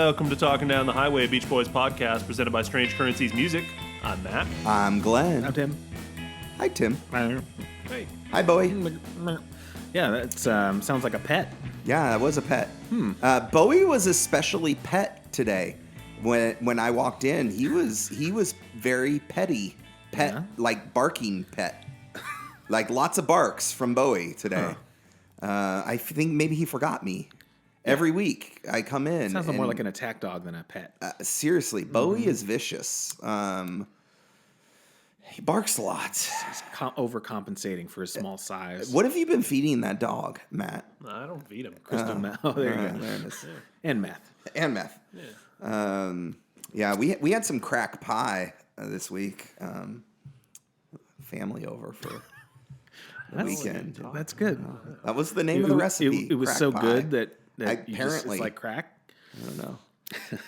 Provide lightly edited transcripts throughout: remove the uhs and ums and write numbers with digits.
Welcome to Talking Down the Highway, a Beach Boys podcast presented by Strange Currencies Music. I'm Matt. I'm Glenn. I'm Tim. Hi, Tim. Hey. Hi, Bowie. Yeah, that sounds like a pet. Yeah, that was a pet. Bowie was especially pet today. When I walked in, he was very pet, like barking pet. Like lots of barks from Bowie today. I think maybe he forgot me. Every week I come in. Sounds more like an attack dog than a pet. Seriously, Bowie is vicious. He barks a lot. He's overcompensating for his small size. What have you been feeding that dog, Matt? I don't feed him. Crystal meth. Oh, there you go. There it is. And meth. And meth. Yeah. We had some crack pie this week. Family over for the weekend. That's good. That was the name of the recipe. It was so pie. good that Apparently, it's like crack. I don't know.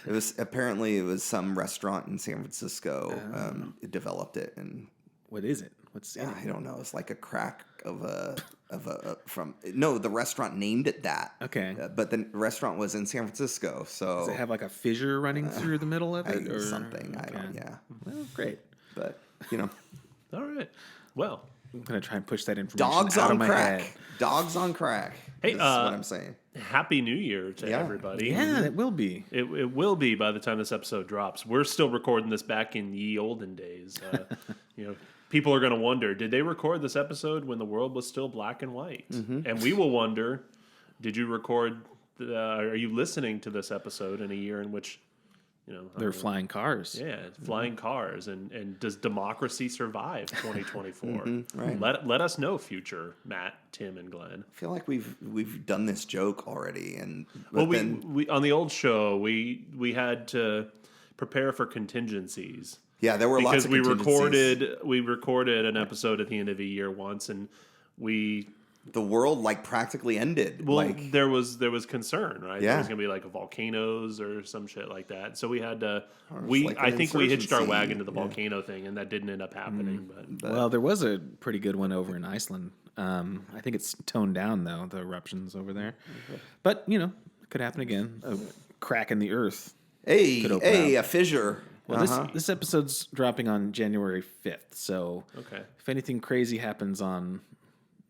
It was some restaurant in San Francisco. It developed it, and What is it? What's I don't know. It's like a crack of a the restaurant named it that. Okay. But the restaurant was in San Francisco, so Does it have like a fissure running through the middle of it, or something? I Okay. don't. Yeah, Well, great. but All right. Well, I'm gonna try and push that information dogs out on of my crack. head. Dogs on crack. Hey, That's what I'm saying. Happy New Year to everybody. Yeah, it will be. It will be by the time this episode drops. We're still recording this back in ye olden days. People are going to wonder, did they record this episode when the world was still black and white? And we will wonder, did you record, are you listening to this episode in a year in which, They're flying cars. yeah, flying cars, and does democracy survive 2024? Right. Let us know, future Matt, Tim, and Glenn. I feel like we've done this joke already, and We on the old show we had to prepare for contingencies. Yeah, there were lots of contingencies. we recorded an episode at the end of the year once, and The world practically ended. well, there was concern, right? Yeah. There was gonna be volcanoes or some shit like that. So we had to. like I an think we hitched our insurgency. wagon to the volcano thing, and that didn't end up happening. But Well, there was a pretty good one over in Iceland. I think it's toned down, though, the eruptions over there. But, it could happen again. A crack in the earth. Could open a fissure. Well, this episode's dropping on January 5th. So okay. if anything crazy happens on,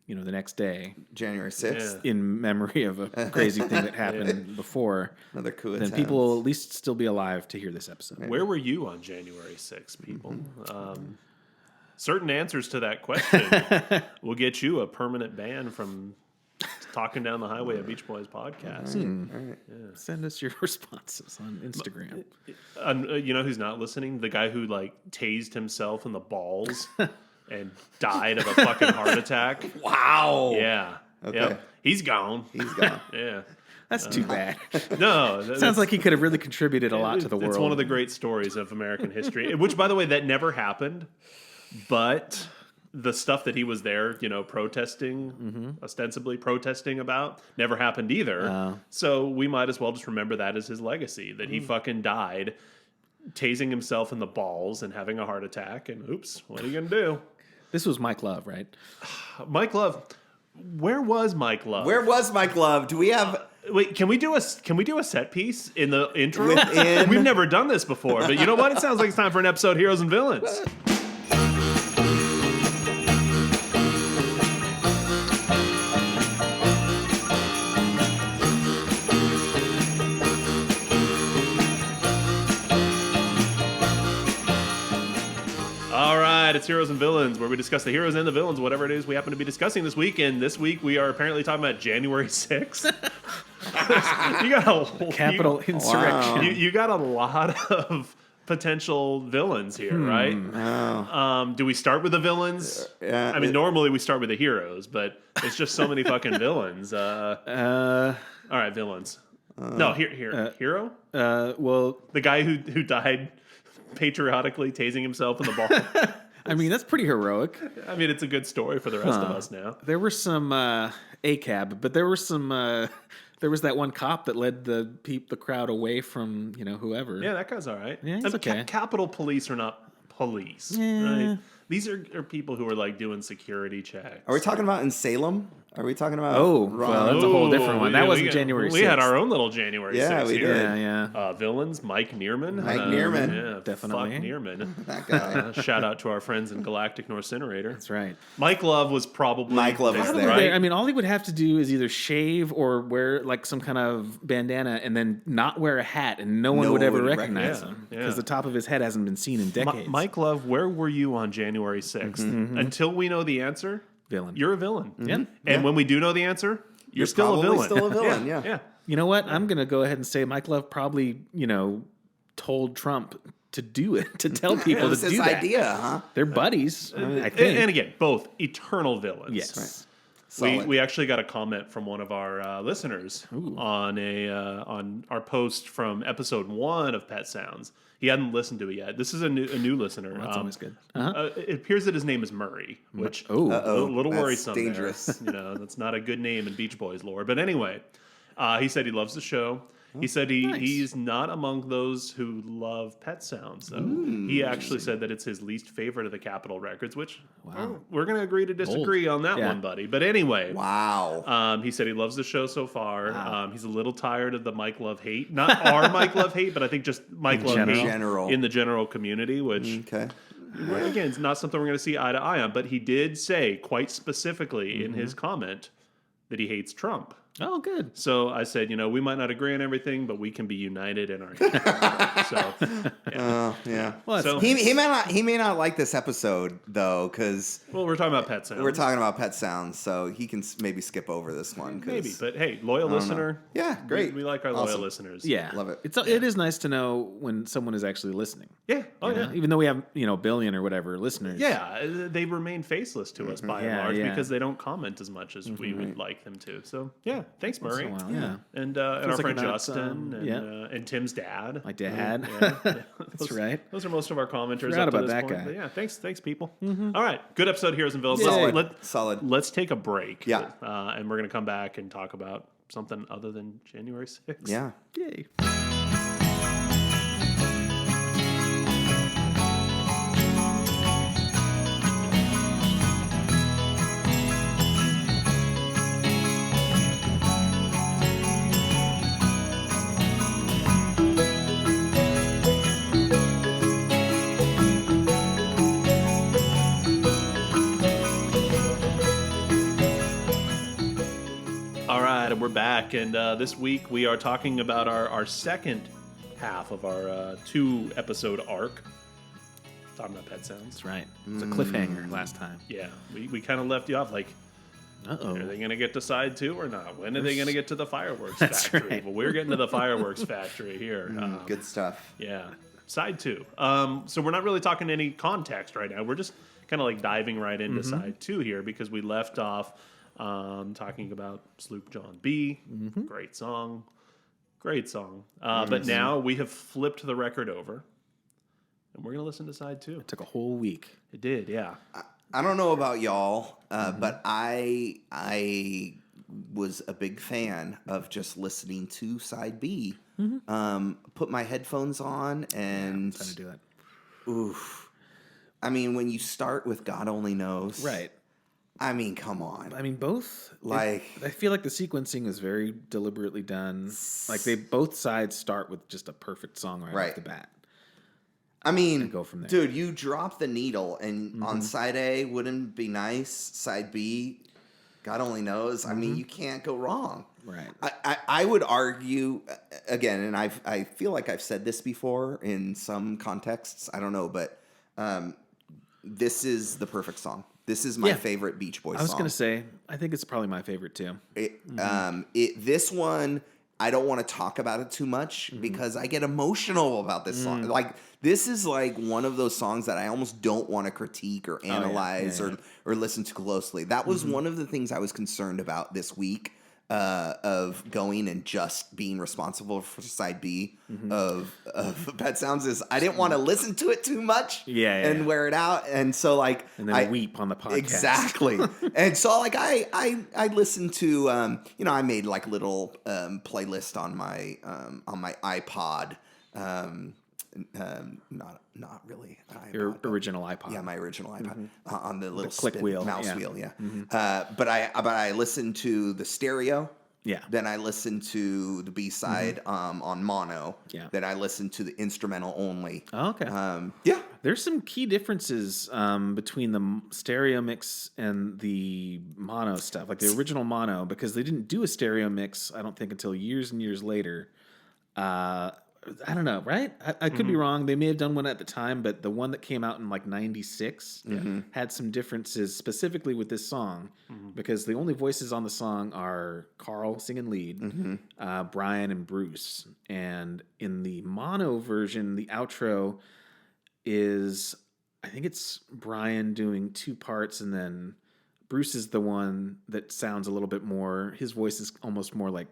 the next day, January 6th. Yeah. in memory of a crazy thing that happened before, Another coup then attempt. people will at least still be alive to hear this episode. Where were you on January 6th, people? Certain answers to that question will get you a permanent ban from Talking Down the Highway, a Beach Boys podcast. All right. Send us your responses on Instagram. You know who's not listening? The guy who tased himself in the balls and died of a fucking heart attack. Wow. Yeah. Okay. Yep. He's gone. He's gone. Yeah. That's too bad. No. Sounds like he could have really contributed a lot to the world. It's one of the great stories of American history, which, by the way, that never happened. But the stuff that he was there, protesting, ostensibly protesting about, never happened either. So we might as well just remember that as his legacy, that he fucking died tasing himself in the balls and having a heart attack. And oops, what are you going to do? This was Mike Love, right? Mike Love. Where was Mike Love? Where was Mike Love? Do we have... Wait, can we do a set piece in the intro? Within- We've never done this before, but you know what? It sounds like it's time for an episode of Heroes and Villains. All right, it's Heroes and Villains, where we discuss the heroes and the villains, whatever it is we happen to be discussing this week. And this week we are apparently talking about January 6th. You got a Capital insurrection. You got a lot of potential villains here, right? Oh. Do we start with the villains? Yeah, I mean, normally we start with the heroes, but it's just so many fucking villains. All right, villains. No, hero? Well, The guy who died patriotically tasing himself in the ball. I mean, that's pretty heroic. I mean, it's a good story for the rest of us now. There were some ACAB, but there were some. There was that one cop that led the crowd away from whoever. Yeah, that guy's all right. Yeah, he's okay. Capitol Police are not police, right? These are people who are like doing security checks. Are we talking about in Salem? Are we talking about? Well, that's a whole different one. That wasn't January 6th. We had our own little January 6th. Yeah, we here. did. Yeah. Villains, Mike Neerman. Yeah, definitely. Fuck Neerman. That guy. Shout out to our friends in Galactic Norcinerator. That's right. Mike Love was probably there. right? I mean, all he would have to do is either shave or wear like some kind of bandana and then not wear a hat, and no one would ever recognize him because the top of his head hasn't been seen in decades. Mike Love, where were you on January 6th? Until we know the answer, villain. You're a villain. Yeah. And when we do know the answer, you're still a villain. Still a villain, yeah. You know what? I'm going to go ahead and say Mike Love probably, told Trump to do it, to tell people to do his that. idea, huh? They're buddies, I think. And again, both eternal villains. Yes. Right. We actually got a comment from one of our listeners on our post from episode 1 of Pet Sounds. He hadn't listened to it yet. This is a new listener. Well, that's always good. It appears that his name is Murray, which a Uh-oh. little That's worrisome. dangerous. There. That's not a good name in Beach Boys lore. But anyway, he said he loves the show. He said he's not among those who love Pet Sounds. So he actually said that it's his least favorite of the Capitol records, which we're going to agree to disagree on that one, buddy. But anyway. Wow. He said he loves the show so far. Wow. He's a little tired of the Mike Love hate. Not our Mike Love hate, but I think just Mike Love hate in the general community, which... Okay. Again, it's not something we're going to see eye to eye on, but he did say quite specifically in his comment that he hates Trump. Oh, good. So I said, we might not agree on everything, but we can be united in our hatred. So, yeah. Well, so he may not like this episode though, because we're talking about Pet Sounds. We're talking about Pet Sounds, so he can maybe skip over this one. Maybe, but hey, loyal listener. Yeah, great. We like our loyal listeners. Yeah, love it. It is nice to know when someone is actually listening. Yeah. Oh yeah. Even though we have a billion or whatever listeners. Yeah, they remain faceless to us by and large because they don't comment as much as we would like them to. So yeah, thanks, Murray. Yeah. And our friend Justin and Tim's dad. My dad. That's right. Those are most of our commenters. Forgot up to about this that point. guy. But yeah, thanks, people. All right, good episode, Heroes and Villains. Solid. Let's take a break. Yeah. And we're gonna come back and talk about something other than January 6th. Yeah. Yay. We're back, and this week we are talking about our second half of our 2-episode arc. Talking about Pet Sounds. That's right. It was a cliffhanger last time. Yeah, we kind of left you off like, are they going to get to side 2 or not? When are they going to get to the fireworks factory? Right. Well, we're getting to the fireworks factory here. Good stuff. Yeah, side 2. So we're not really talking any context right now. We're just kind of like diving right into side 2 here because we left off talking about Sloop John B. Great song. But now we have flipped the record over, and we're going to listen to side 2. It took a whole week. It did, yeah. I don't know about y'all, but I was a big fan of just listening to side B. Put my headphones on and... How to do that. Oof. I mean, when you start with God Only Knows... Right. I mean, come on. I mean, both. I feel like the sequencing is very deliberately done. Like both sides start with just a perfect song right off the bat. I mean, and go from there. Dude, you drop the needle, and on side A, wouldn't it be nice? Side B, God only knows. I mean, you can't go wrong. Right. I would argue again, and I feel like I've said this before in some contexts. I don't know, but this is the perfect song. This is my favorite Beach Boys song. I was going to say, I think it's probably my favorite too. This one, I don't want to talk about it too much because I get emotional about this song. Like, this is like one of those songs that I almost don't want to critique or analyze or listen to closely. That was one of the things I was concerned about this week. Of going and just being responsible for side B of Pet Sounds is I didn't want to listen to it too much and wear it out, and so like and then weep on the podcast exactly. And so like I listened to I made like little playlist on my iPod not really an iPod. Your original iPod. Yeah, my original iPod on the little click wheel, mouse yeah. wheel. Yeah, but I listened to the stereo. Yeah. Then I listened to the B-side on mono. Yeah. Then I listened to the instrumental only. Oh, okay. Yeah. There's some key differences between the stereo mix and the mono stuff, like the original mono, because they didn't do a stereo mix, I don't think, until years and years later. I don't know, right? I could be wrong. They may have done one at the time, but the one that came out in like 96 had some differences specifically with this song because the only voices on the song are Carl singing lead, Brian and Bruce. And in the mono version, the outro is, I think it's Brian doing two parts, and then Bruce is the one that sounds a little bit more, his voice is almost more like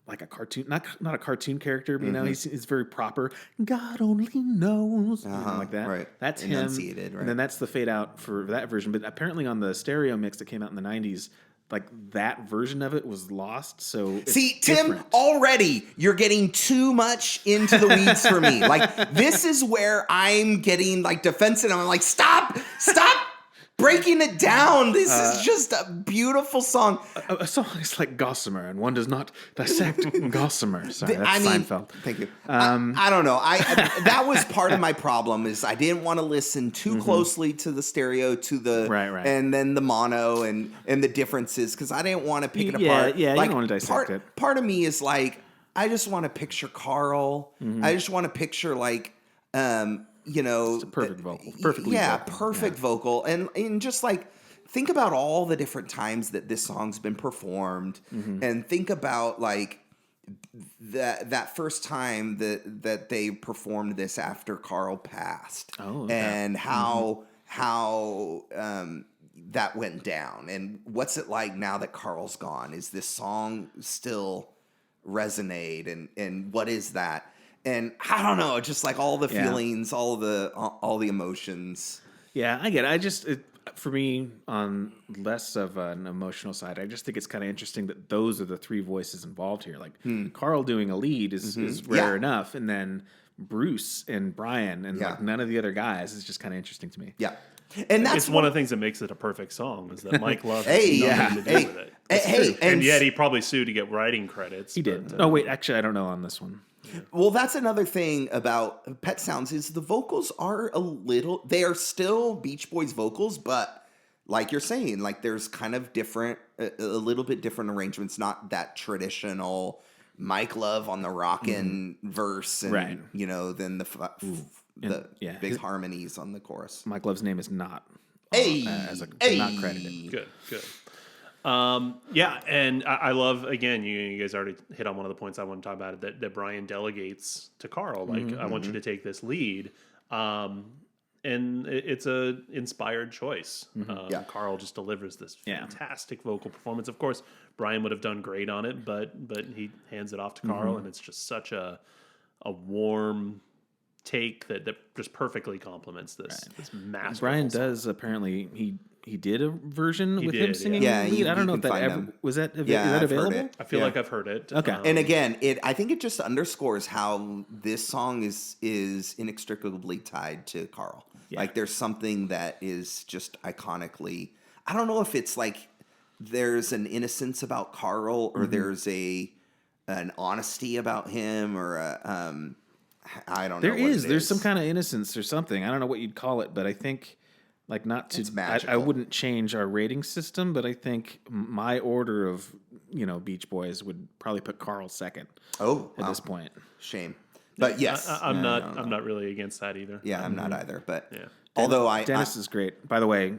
a cartoon, not a cartoon character, but he's very proper. God only knows, like that. Right. That's enunciated, him. right. And then that's the fade out for that version. But apparently on the stereo mix that came out in the 90s, like that version of it was lost. So it's see, Tim, different. already you're getting too much into the weeds for me. Like this is where I'm getting like defensive. I'm like, stop. Breaking it down. This is just a beautiful song. A song is like gossamer, and one does not dissect gossamer. Sorry, that's Seinfeld. Thank you. I don't know. That was part of my problem is I didn't want to listen too closely to the stereo, to the right. and then the mono and the differences because I didn't want to pick it apart. Yeah, like, you don't want to dissect it. Part of me is like I just want to picture Carl. I just want to picture like. It's a perfect vocal. Perfectly vocal. Perfect vocal. And just like think about all the different times that this song's been performed and think about like that first time that they performed this after Carl passed. Oh, okay. And how that went down and what's it like now that Carl's gone? Is this song still resonate and what is that? And I don't know, just like all the feelings, all the emotions. Yeah, I get it. For me, on less of an emotional side, I just think it's kind of interesting that those are the three voices involved here. Like Carl doing a lead is rare enough, and then Bruce and Brian and like none of the other guys is just kind of interesting to me. Yeah. And that's one of the things that makes it a perfect song is that Mike Love has nothing to do with it. And yet he probably sued to get writing credits. He did. Oh wait, actually, I don't know on this one. Well, that's another thing about Pet Sounds is the vocals are they are still Beach Boys vocals, but like you're saying, like there's kind of a little bit different arrangements, not that traditional Mike Love on the rockin' verse and, then the big harmonies on the chorus. Mike Love's name is not not credited. Good. And I love, again, you guys already hit on one of the points I want to talk about, that Brian delegates to Carl. Like, I want you to take this lead. And it's a inspired choice. Carl just delivers this fantastic vocal performance. Of course, Brian would have done great on it, but he hands it off to Carl, and it's just such a warm take that just perfectly complements this massive. Brian does apparently he did a version with him singing. Yeah, I don't know if that ever was that. Is that available? I feel like I've heard it. Okay, and again, I think it just underscores how this song is inextricably tied to Carl. Yeah. Like there's something that is just iconically. I don't know if it's like there's an innocence about Carl or there's an honesty about him or I don't know. There's some kind of innocence or something. I don't know what you'd call it, but I think. Like not to, I wouldn't change our rating system, but I think my order of Beach Boys would probably put Carl second. Oh, at this point, shame. But yes, I'm not really against that either. Yeah, I'm not either. But although Dennis is great. By the way,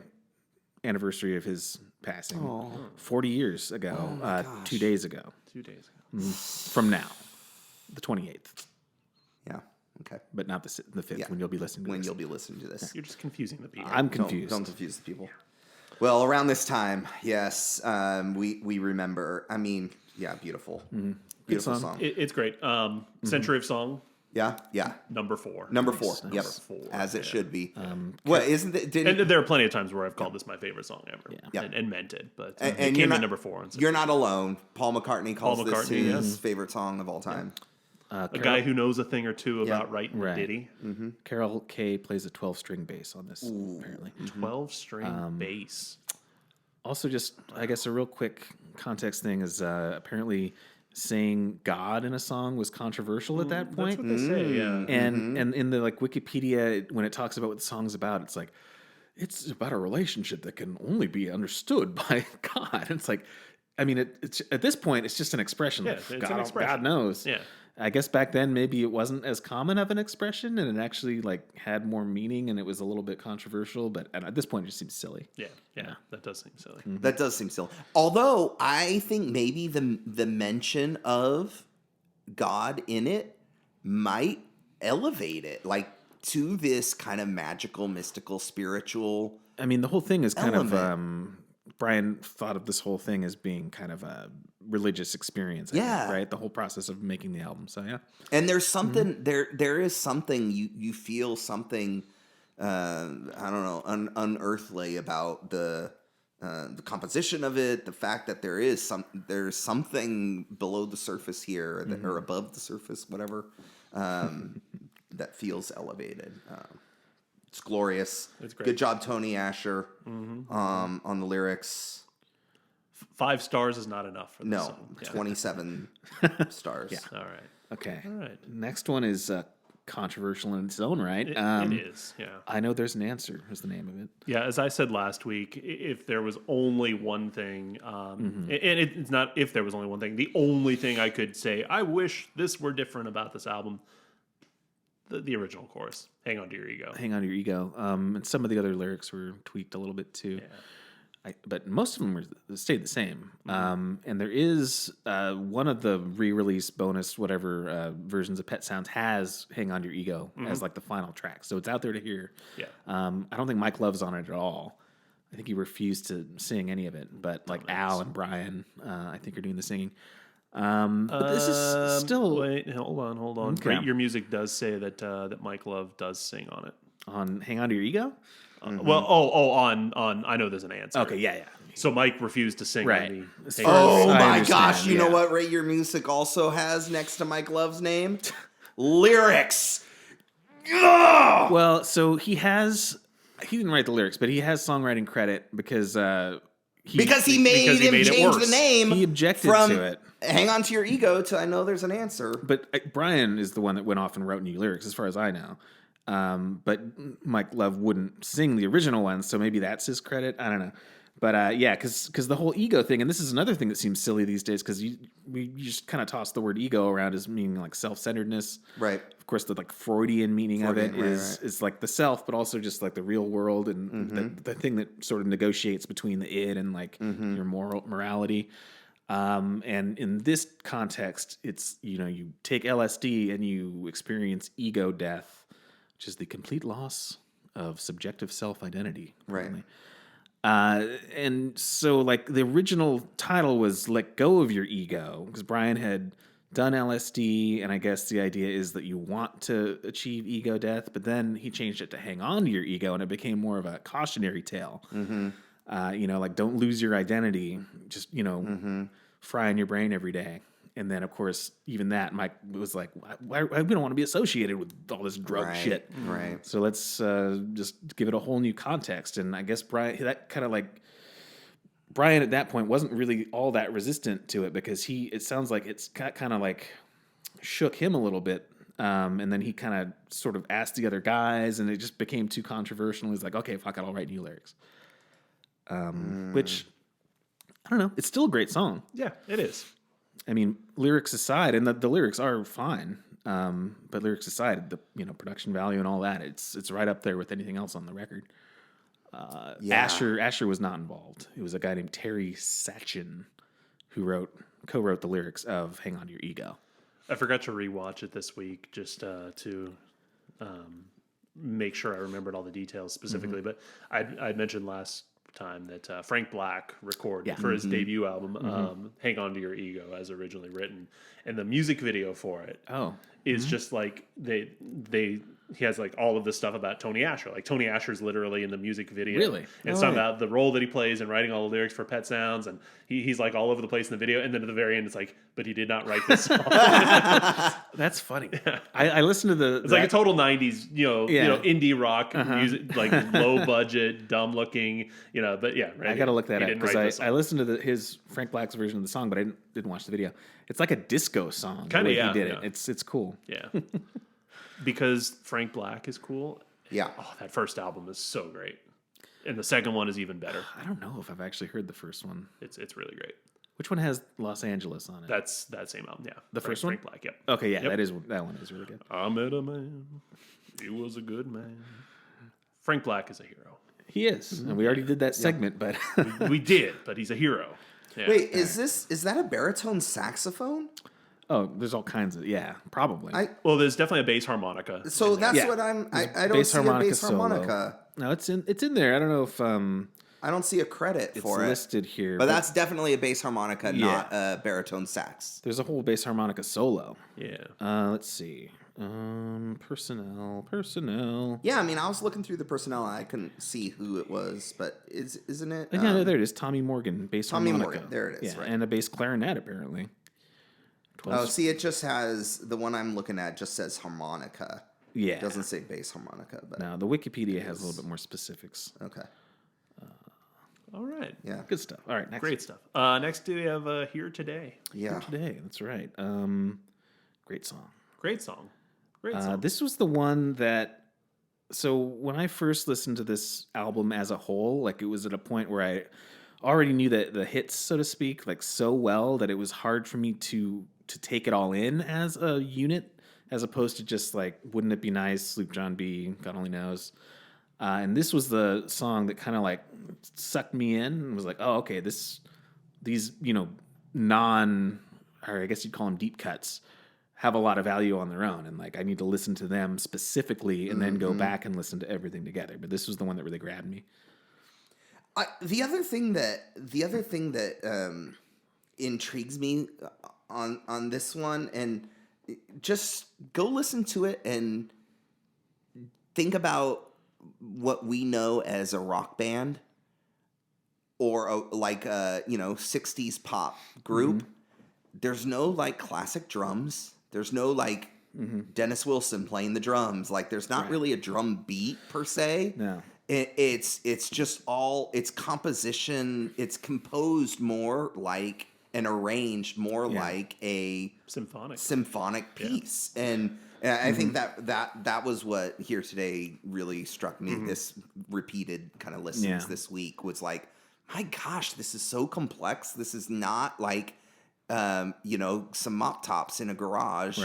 anniversary of his passing, 40 years ago, 2 days ago. 2 days ago. From now, the 28th. Yeah. Okay. But not the 5th when you'll be listening to this. You'll be listening to this. You're just confusing the people. I'm confused. Don't confuse the people. Well, around this time, yes, we remember. I mean, beautiful. Beautiful song. It's great. Century of Song. Yeah. Number 4. Yep. As it should be. What isn't it? And there are plenty of times where I've called this my favorite song ever. Yeah. And meant it. But and it came in number 4. You're not alone. Paul McCartney calls this his favorite song of all time. a guy who knows a thing or two about writing a ditty. Carol Kay plays a 12-string bass on this, apparently. 12-string bass. Also, just, I guess, a real quick context thing is apparently saying God in a song was controversial at that point. That's what they say, yeah. And in the like Wikipedia, when it talks about what the song's about, it's like, it's about a relationship that can only be understood by God. And it's like, I mean, it's at this point, it's just an expression. Yeah, Like, it's an expression. God knows. Yeah. I guess back then maybe it wasn't as common of an expression, and it actually like had more meaning, and it was a little bit controversial. But at this point, it just seems silly. Yeah, that does seem silly. That does seem silly. Although I think maybe the mention of God in it might elevate it, like to this kind of magical, mystical, spiritual. I mean, the whole thing is kind of element. Brian thought of this whole thing as being kind of a religious experience. I think, right? The whole process of making the album. So yeah. And there's something there is something you feel something I don't know unearthly about the composition of it, the fact that there's something below the surface here or above the surface, whatever, that feels elevated. It's glorious. It's great. Good job, Tony Asher, on the lyrics. 5 stars is not enough for this No, song. Yeah. 27 stars. All right. Okay. All right. Next one is controversial in its own right. It is, yeah. I Know There's an Answer is the name of it. Yeah, as I said last week, if there was only one thing, and it's not if there was only one thing, the only thing I could say, I wish this were different about this album, the original chorus, Hang On To Your Ego. Hang On To Your Ego. And some of the other lyrics were tweaked a little bit too. Yeah. But most of them stayed the same. And there is one of the re-release bonus whatever versions of Pet Sounds has Hang On To Your Ego as like the final track. So it's out there to hear. Yeah. I don't think Mike Love's on it at all. I think he refused to sing any of it. But like Al and Brian, I think are doing the singing. But this is still... Wait, hold on. Okay. Rate Your Music does say that Mike Love does sing on it. On Hang On To Your Ego? Well, on I Know There's an Answer. Okay, yeah. So Mike refused to sing Right. on As the... far Oh I my understand, gosh, you know yeah. what Rate Your Music also has next to Mike Love's name? Lyrics. Ugh! Well, so he didn't write the lyrics, but he has songwriting credit because he made him it change worse. the name. He objected from to it. Hang On To Your Ego to I Know There's an Answer. But Brian is the one that went off and wrote new lyrics, as far as I know. But Mike Love wouldn't sing the original ones, so maybe that's his credit. I don't know. But yeah, because the whole ego thing, and this is another thing that seems silly these days, because you just kind of toss the word ego around as meaning like self-centeredness. Right. Of course, the like Freudian meaning of it is like the self, but also just like the real world and the thing that sort of negotiates between the id and like your morality. And in this context, it's, you take LSD and you experience ego death, which is the complete loss of subjective self-identity. Right. Apparently. And so like the original title was Let Go of Your Ego, because Brian had done LSD, and I guess the idea is that you want to achieve ego death, but then he changed it to Hang On To Your Ego, and it became more of a cautionary tale. Like don't lose your identity, just, fry in your brain every day. And then, of course, even that, Mike was like, we don't want to be associated with all this drug shit. Right. So let's just give it a whole new context. And I guess Brian at that point wasn't really all that resistant to it, because it sounds like it's kind of like shook him a little bit. And then he kind of sort of asked the other guys, and it just became too controversial. He's like, okay, fuck it, I'll write new lyrics. Which, I don't know, it's still a great song. Yeah, it is. I mean, lyrics aside, and the lyrics are fine, but lyrics aside, the production value and all that, it's right up there with anything else on the record. Asher was not involved. It was a guy named Terry Sachin who co-wrote the lyrics of Hang On To Your Ego. I forgot to rewatch it this week just to make sure I remembered all the details specifically. But I'd mentioned last time that Frank Black recorded for his debut album Hang On To Your Ego as originally written, and the music video for it is just like they he has like all of this stuff about Tony Asher. Like Tony Asher's literally in the music video. Really? And No it's talking way. about the role that he plays and writing all the lyrics for Pet Sounds. And he's like all over the place in the video. And then at the very end, it's like, but he did not write this song. That's funny. I listened to the. It's like a total '90s, indie rock Uh-huh. music, like low budget, dumb looking, But yeah, right. I gotta look that He up didn't write this because song. I listened to his Frank Black's version of the song, but I didn't watch the video. It's like a disco song. Kinda, the way yeah, he did yeah. it. It's cool. Yeah, because Frank Black is cool. Yeah. Oh, that first album is so great, and the second one is even better. I don't know if I've actually heard the first one. It's really great. Which one has Los Angeles on it? That's that same album. Yeah, The first one? Frank Black. Yep. Okay, yeah, Yep. that one is really good. I met a man. He was a good man. Frank Black is a hero. He is, and we already did that segment, but We did, but he's a hero. Yeah. Wait, is that a baritone saxophone? oh, there's all kinds of probably. Well, there's definitely a bass harmonica. So that's Yeah. what I don't bass see a harmonica bass solo. harmonica. No, it's in there. I don't know if I don't see a credit it's for it. listed here, But that's definitely a bass harmonica, Yeah. not a baritone sax. there's a whole bass harmonica solo. Yeah. Let's see. Personnel. Yeah, I mean, I was looking through the personnel. I couldn't see who it was, but isn't it? Yeah, there it is. Tommy Morgan, bass Tommy harmonica. Morgan, there it is, Yeah, right. and a bass clarinet apparently. 12 Oh, see, it just has the one I'm looking at. Just says harmonica. yeah. It doesn't say bass harmonica, but No, the Wikipedia has a little bit more specifics. okay. All right. Yeah, Good stuff. All right, next. Great stuff. Next, we have Here Today. yeah. Today, that's right. Great song. Great song. Great song. This was the one that. So when I first listened to this album as a whole, like it was at a point where I already knew that the hits, so to speak, like so well that it was hard for me to take it all in as a unit, as opposed to just like, wouldn't it be nice? Sloop John B. God only knows. And this was the song that kind of like sucked me in and was like, oh, okay, these or I guess you'd call them deep cuts, have a lot of value on their own, and like I need to listen to them specifically and then go back and listen to everything together. But this was the one that really grabbed me. The other thing that intrigues me on this one, and just go listen to it and think about what we know as a rock band or a 60s pop group. There's no like classic drums. There's no like Dennis Wilson playing the drums. Like there's not really a drum beat per se. No. It's just it's composition. It's composed more like and arranged more like a Symphonic piece. And I think that was what Here Today really struck me. This repeated kind of listens this week was like, my gosh, this is so complex. This is not like some mop tops in a garage,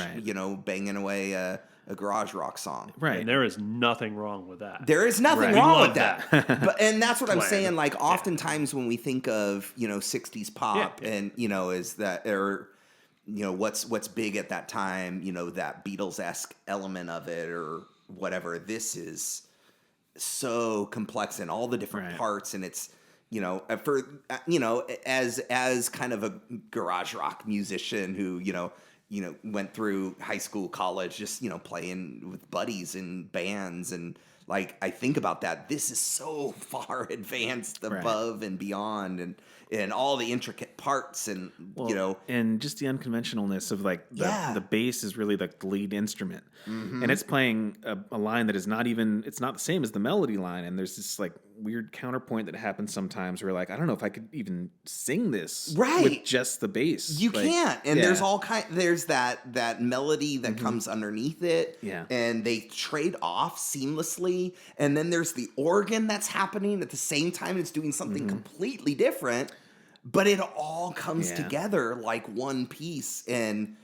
banging away a garage rock song. Right. And there is nothing wrong with that. There is nothing We wrong love with that. And that's what I'm Plan. saying. Like oftentimes when we think of, 60s pop and, is that, or, what's big at that time, that Beatles-esque element of it or whatever. This is so complex in all the different parts. And it's, as kind of a garage rock musician who, went through high school, college, just, playing with buddies and bands. And like, I think about that. This is so far advanced above and beyond and all the intricate parts and, and just the unconventionalness of like the bass is really like the lead instrument and it's playing a line that is not even, it's not the same as the melody line. And there's this like weird counterpoint that happens sometimes where like, I don't know if I could even sing this with just the bass. You like, can't. And there's there's that melody that comes underneath it. Yeah. And they trade off seamlessly. And then there's the organ that's happening at the same time. It's doing something completely different, but it all comes together like one piece. And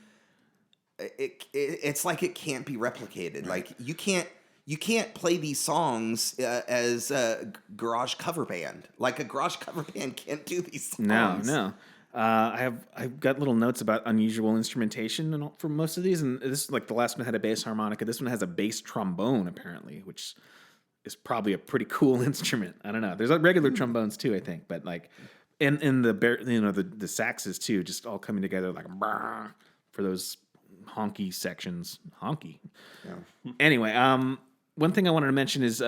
it's like it can't be replicated. Like you can't play these songs as a garage cover band. Like a garage cover band can't do these songs. No. I've got little notes about unusual instrumentation and for most of these, and this like the last one had a bass harmonica. This one has a bass trombone apparently, which is probably a pretty cool instrument. I don't know. There's like regular trombones too, I think, but like and the saxes too, just all coming together like for those honky sections. Honky. Yeah. Anyway, one thing I wanted to mention is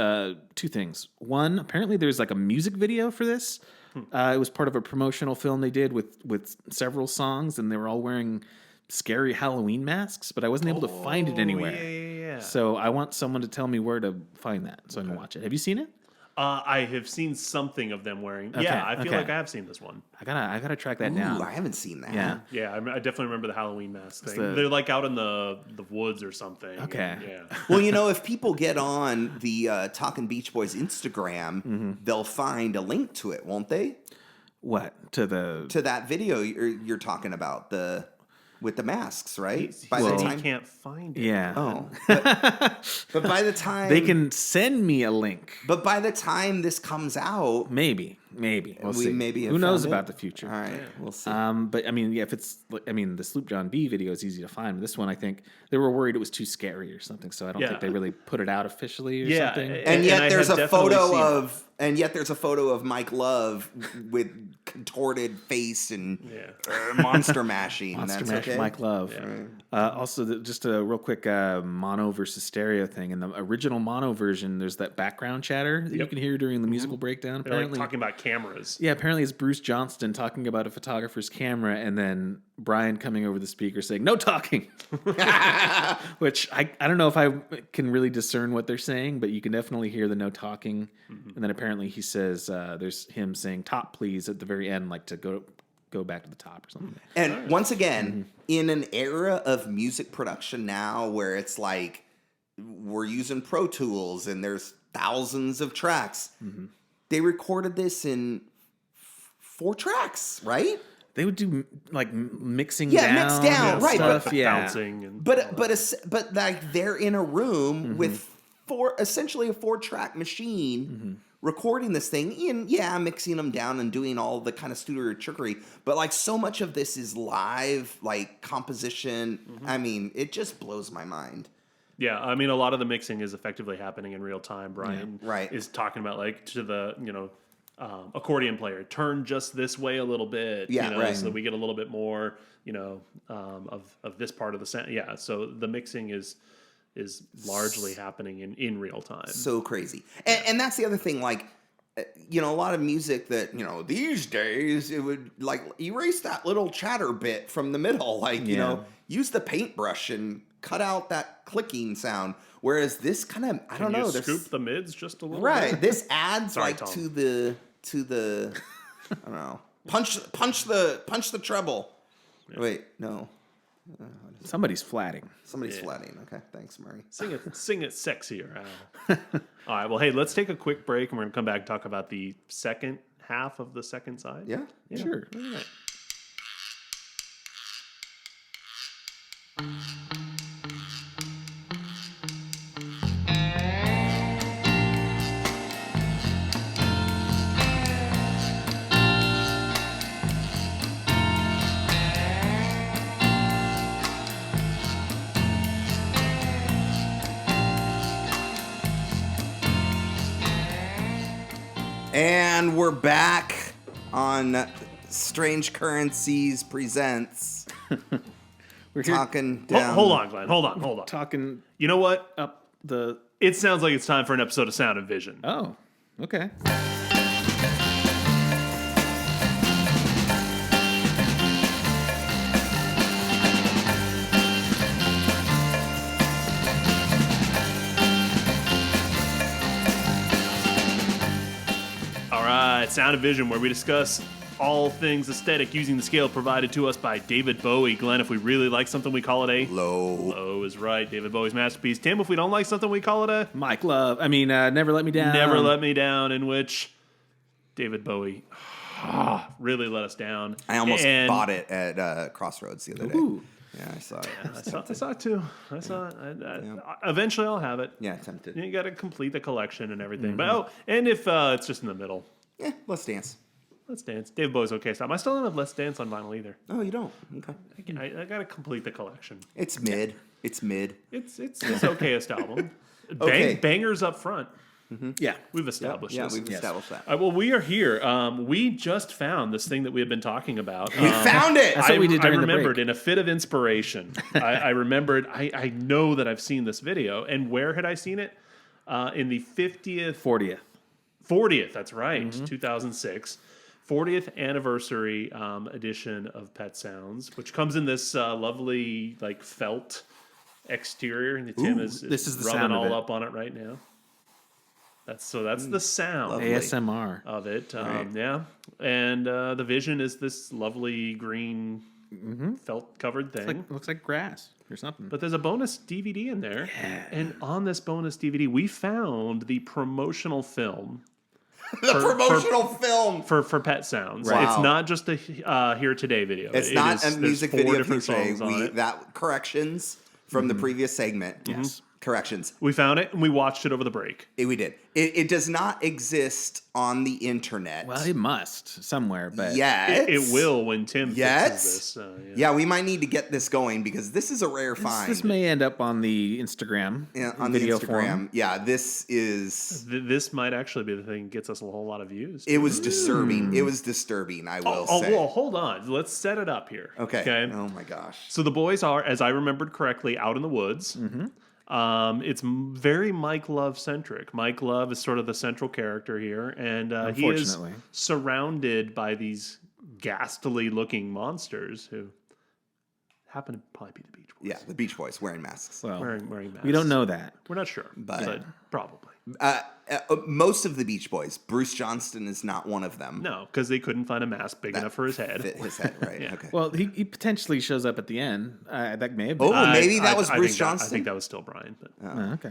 two things. One, apparently there's like a music video for this. It was part of a promotional film they did with several songs, and they were all wearing scary Halloween masks, but I wasn't able to find it anywhere. Yeah. So I want someone to tell me where to find that so I can watch it. Have you seen it? I have seen something of them wearing. Yeah, I feel like I have seen this one. I gotta track that Ooh, down. I haven't seen that. Yeah. Yeah, I definitely remember the Halloween mask thing. They're like out in the woods or something. Okay. Yeah. Well, if people get on the Talkin' Beach Boys Instagram, they'll find a link to it, won't they? What? To that video you're talking about, with the masks, right? By the time he can't find it. Yeah. Oh. But by the time they can send me a link. But by the time this comes out, maybe we'll see. Maybe who knows found about it? the future? All right, we'll see. But I mean, yeah, if it's, the Sloop John B video is easy to find. This one, I think they were worried it was too scary or something, so I don't think they really put it out officially or something. And yet there's a photo of Mike Love with contorted face and monster mashing. Monster That's Mash okay. Mike Love. Yeah. Also, just a real quick mono versus stereo thing. In the original mono version, there's that background chatter that you can hear during the musical breakdown. They're Apparently, like talking about cameras. Yeah, apparently it's Bruce Johnston talking about a photographer's camera, and then Brian coming over the speaker saying, "No talking," which I don't know if I can really discern what they're saying, but you can definitely hear the no talking. And then apparently he says, there's him saying "top, please" at the very end, like to go back to the top or something. And once again, in an era of music production now where it's like we're using Pro Tools and there's thousands of tracks, they recorded this in 4 tracks, right? They would do like mixing mix down, right? Stuff, But bouncing and but like they're in a room with essentially a 4-track machine recording this thing and mixing them down and doing all the kind of studio trickery. But like so much of this is live, like composition. I mean, it just blows my mind. Yeah, I mean, a lot of the mixing is effectively happening in real time. Brian is talking about like to the accordion player, turn just this way a little bit, so that we get a little bit more, of this part of the sound. Yeah, so the mixing is largely happening in real time. So crazy. And that's the other thing, like, a lot of music that, these days it would like erase that little chatter bit from the middle, like, use the paintbrush and cut out that clicking sound. Whereas this kind of, I don't know. Scoop the mids just a little bit? Right. This adds Sorry, like to the I don't know. Punch the treble. Yeah. Wait, no. Somebody's flatting. Somebody's flatting. Okay, thanks, Murray. Sing it sexier, Al. All right, well, hey, let's take a quick break, and we're going to come back and talk about the second half of the second side. Yeah? Sure. All right. And we're back on Strange Currencies Presents. We're here talking down. Hold on, Glenn. Hold on. talking You know what? up the... It sounds like it's time for an episode of Sound and Vision. Oh, okay. Sound and Vision, where we discuss all things aesthetic using the scale provided to us by David Bowie. Glenn, if we really like something, we call it a... Low. Low is right. David Bowie's masterpiece. Tim, if we don't like something, we call it a... Mike Love. I mean, Never Let Me Down. Never Let Me Down, in which David Bowie really let us down. I almost bought it at Crossroads the other day. Ooh. Yeah, I saw it. I saw it too. I saw it. Eventually, I'll have it. Yeah, tempted. You got to complete the collection and everything. But and if it's just in the middle, Yeah, Let's Dance. Let's Dance. David Bowie's okay stop. I still don't have Let's Dance on vinyl either. Oh, you don't? Okay. I got to complete the collection. It's mid. It's mid. It's okayest album. Okay. Bangers up front. Yeah. We've established Yeah, this. we've established that. Well, we are here. We just found this thing that we have been talking about. We found it. That's what we did I during the remembered break. in a fit of inspiration. I remembered. I know that I've seen this video, and where had I seen it? In the 40th. That's right, 2006. 40th anniversary edition of Pet Sounds, which comes in this lovely like felt exterior, and Tim is this is the rubbing sound of all it. up on it right now. That's the sound Lovely. ASMR. of it. Yeah, and the vision is this lovely green felt covered thing. Looks like grass or something. But there's a bonus DVD in there, and on this bonus DVD, we found the promotional film. Promotional film. For Pet Sounds. Wow. It's not just a Here Today video. It's It not is- a there's music 4 video different per se. songs on it. That corrections from the previous segment. Yes. Corrections. We found it and we watched it over the break. We did. It does not exist on the internet. Well, it must somewhere, but Yet. It will when Tim Yet. fixes this. Yeah, we might need to get this going because this is a rare find. this may end up on the Instagram on video the Instagram. forum. Yeah, this is. This might actually be the thing that gets us a whole lot of views. It was disturbing. It was disturbing. I will Oh, say. well, hold on. Let's set it up here. Okay. Oh my gosh. So the boys are, as I remembered correctly, out in the woods. It's very Mike Love centric. Mike Love is sort of the central character here, and he is Unfortunately. surrounded by these ghastly looking monsters who happen to probably be the Beach Boys. Yeah, the Beach Boys wearing masks. Well, wearing masks. we don't know that. We're not sure, but probably. Most of the Beach Boys. Bruce Johnston is not one of them. No, because they couldn't find a mask big enough for his head. Fit his head, right? Okay. Well, he potentially shows up at the end. That may have been. Oh, maybe that was I Bruce think Johnston. I think that was still Brian. But. Okay.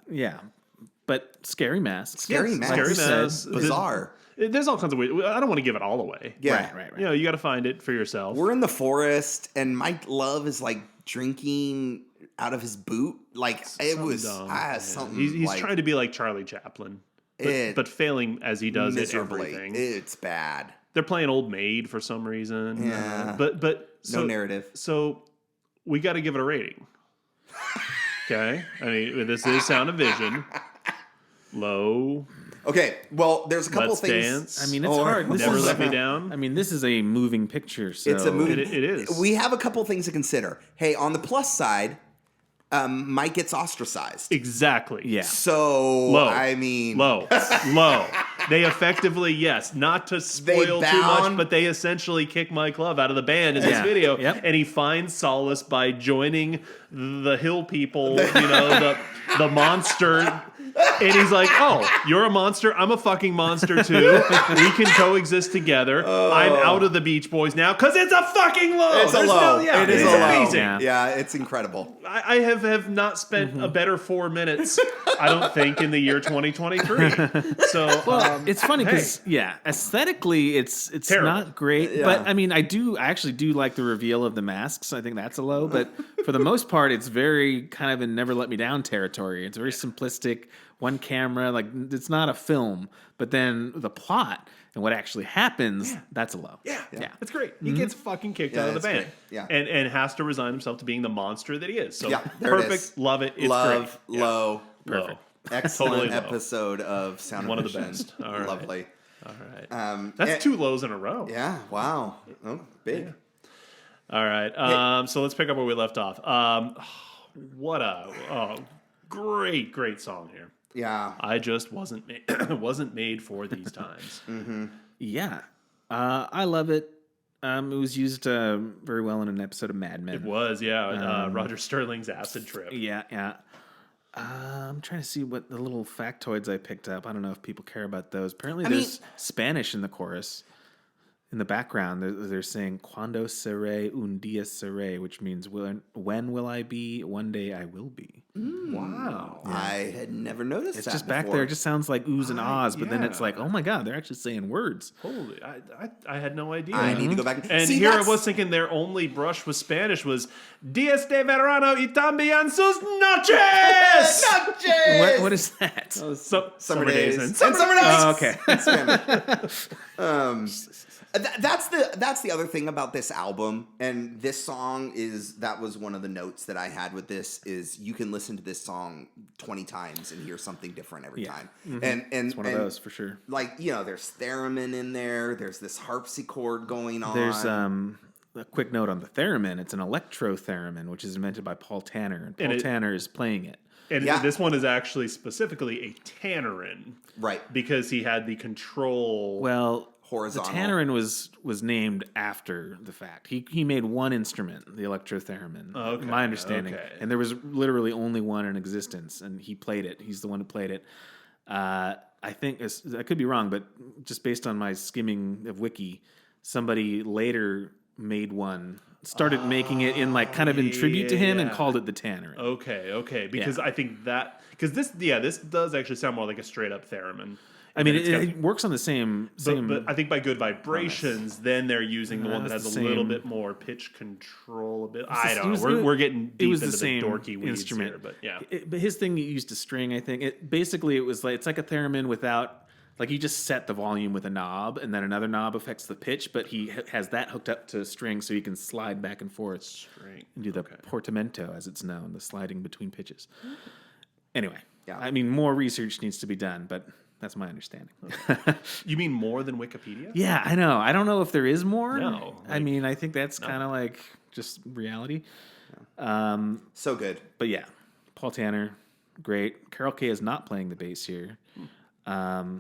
Yeah. But scary masks. Scary Yes, masks. like you Scary said. masks. Bizarre. There's all kinds of ways. I don't want to give it all away. Yeah. Right. You know, you got to find it for yourself. We're in the forest, and Mike Love is like drinking out of his boot. Like it Something was dumb. something. He's like, trying to be like Charlie Chaplin, It- but failing as he does at miserably. everything. It's bad. They're playing Old Maid for some reason. Yeah. But so, No narrative. So we got to give it a rating. Okay. I mean, this is Sound of Vision. Low. Okay. Well, there's a couple Let's things. dance. I mean, it's Or- hard. This Never is, Let Me Down. I mean, this is a moving picture. So It's a movie. It is. We have a couple things to consider. Hey, on the plus side, Mike gets ostracized. Exactly. Yeah. So Low. I mean, Low. They effectively, yes, not to spoil too bound- much, but they essentially kick Mike Love out of the band in this Yeah. video. Yep. And he finds solace by joining the hill people, the monster. And he's like, oh, you're a monster. I'm a fucking monster too. We can coexist together. I'm out of the Beach Boys now because it's a fucking low. It's a There's low. no- yeah, It is it's a low. amazing. Yeah. Yeah, it's incredible. I have not spent a better 4 minutes, I don't think, in the year 2023. So, it's funny because aesthetically it's Terrible. not great, but I mean I actually do like the reveal of the masks. I think that's a low, but for the most part it's very kind of in Never Let Me Down territory. It's very simplistic, one camera, like it's not a film, but then the plot and what actually happens, that's a low. yeah, it's great. He gets fucking kicked out of the it's band. great. Yeah. And has to resign himself to being the monster that he is. So Yeah, there it perfect, is. love it. It's Love, great. low, Low. excellent Totally low. episode of Sound One of of the Vision. best. All right. Lovely. All right. That's That's 2 lows in a row. Yeah. Wow. Oh, big. All right. So let's pick up where we left off. What a great song here. Yeah. I just wasn't made for these times. Yeah. I love it. It was used very well in an episode of Mad Men. It was, yeah. Roger Sterling's acid trip. Yeah. I'm trying to see what the little factoids I picked up. I don't know if people care about those. Apparently, there's Spanish in the chorus. In the background, they're saying "Cuando seré un día seré," which means when will I be? One day I will be. Wow. I had never noticed It's that just back before. there. It just sounds like oohs and ahs, but then it's yeah. like, oh my god, they're actually saying words. Holy, I had no idea. I need to go back. And See, here I that's- was thinking their only brush with Spanish was Días de verano y también sus noches. What is that? So, Summer days. and And summer summer nights. nights. Oh, okay. Spanish. That's the other thing about this album, and this song that was one of the notes that I had with this is you can listen to this song 20 times and hear something different every time. Mm-hmm. And It's one of those for sure. Like, there's theremin in there. There's this harpsichord going on. There's a quick note on the theremin. It's an electro theremin, which is invented by Paul Tanner, and Paul Tanner is playing it. And this one is actually specifically a Tannerin. Right. Because he had the control. Well, horizontal. the Tannerin was named after the fact. He made one instrument, the electro theremin. Okay, my understanding. okay. And there was literally only one in existence, and he played it. He's the one who played it. I think, I could be wrong, but just based on my skimming of Wiki, somebody later made one, started making it in kind of in tribute to him and called it the Tannerin. Okay. Because I think this does actually sound more like a straight up theremin. I mean, it works on the same. But I think by Good Vibrations, then they're using the one that has a little bit more pitch control. I don't know. We're getting deep into the dorky weeds instrument here, but yeah. But his thing used a string, I think. Basically, it was it's like a theremin without. You just set the volume with a knob, and then another knob affects the pitch, but he has that hooked up to a string so he can slide back and forth and do the portamento, as it's known, the sliding between pitches. Anyway, I mean, more research needs to be done, but that's my understanding. Okay. You mean more than Wikipedia? Yeah, I know. I don't know if there is more. No. I mean, I think that's kind of just reality. So good. But yeah, Paul Tanner, great. Carol Kay is not playing the bass here.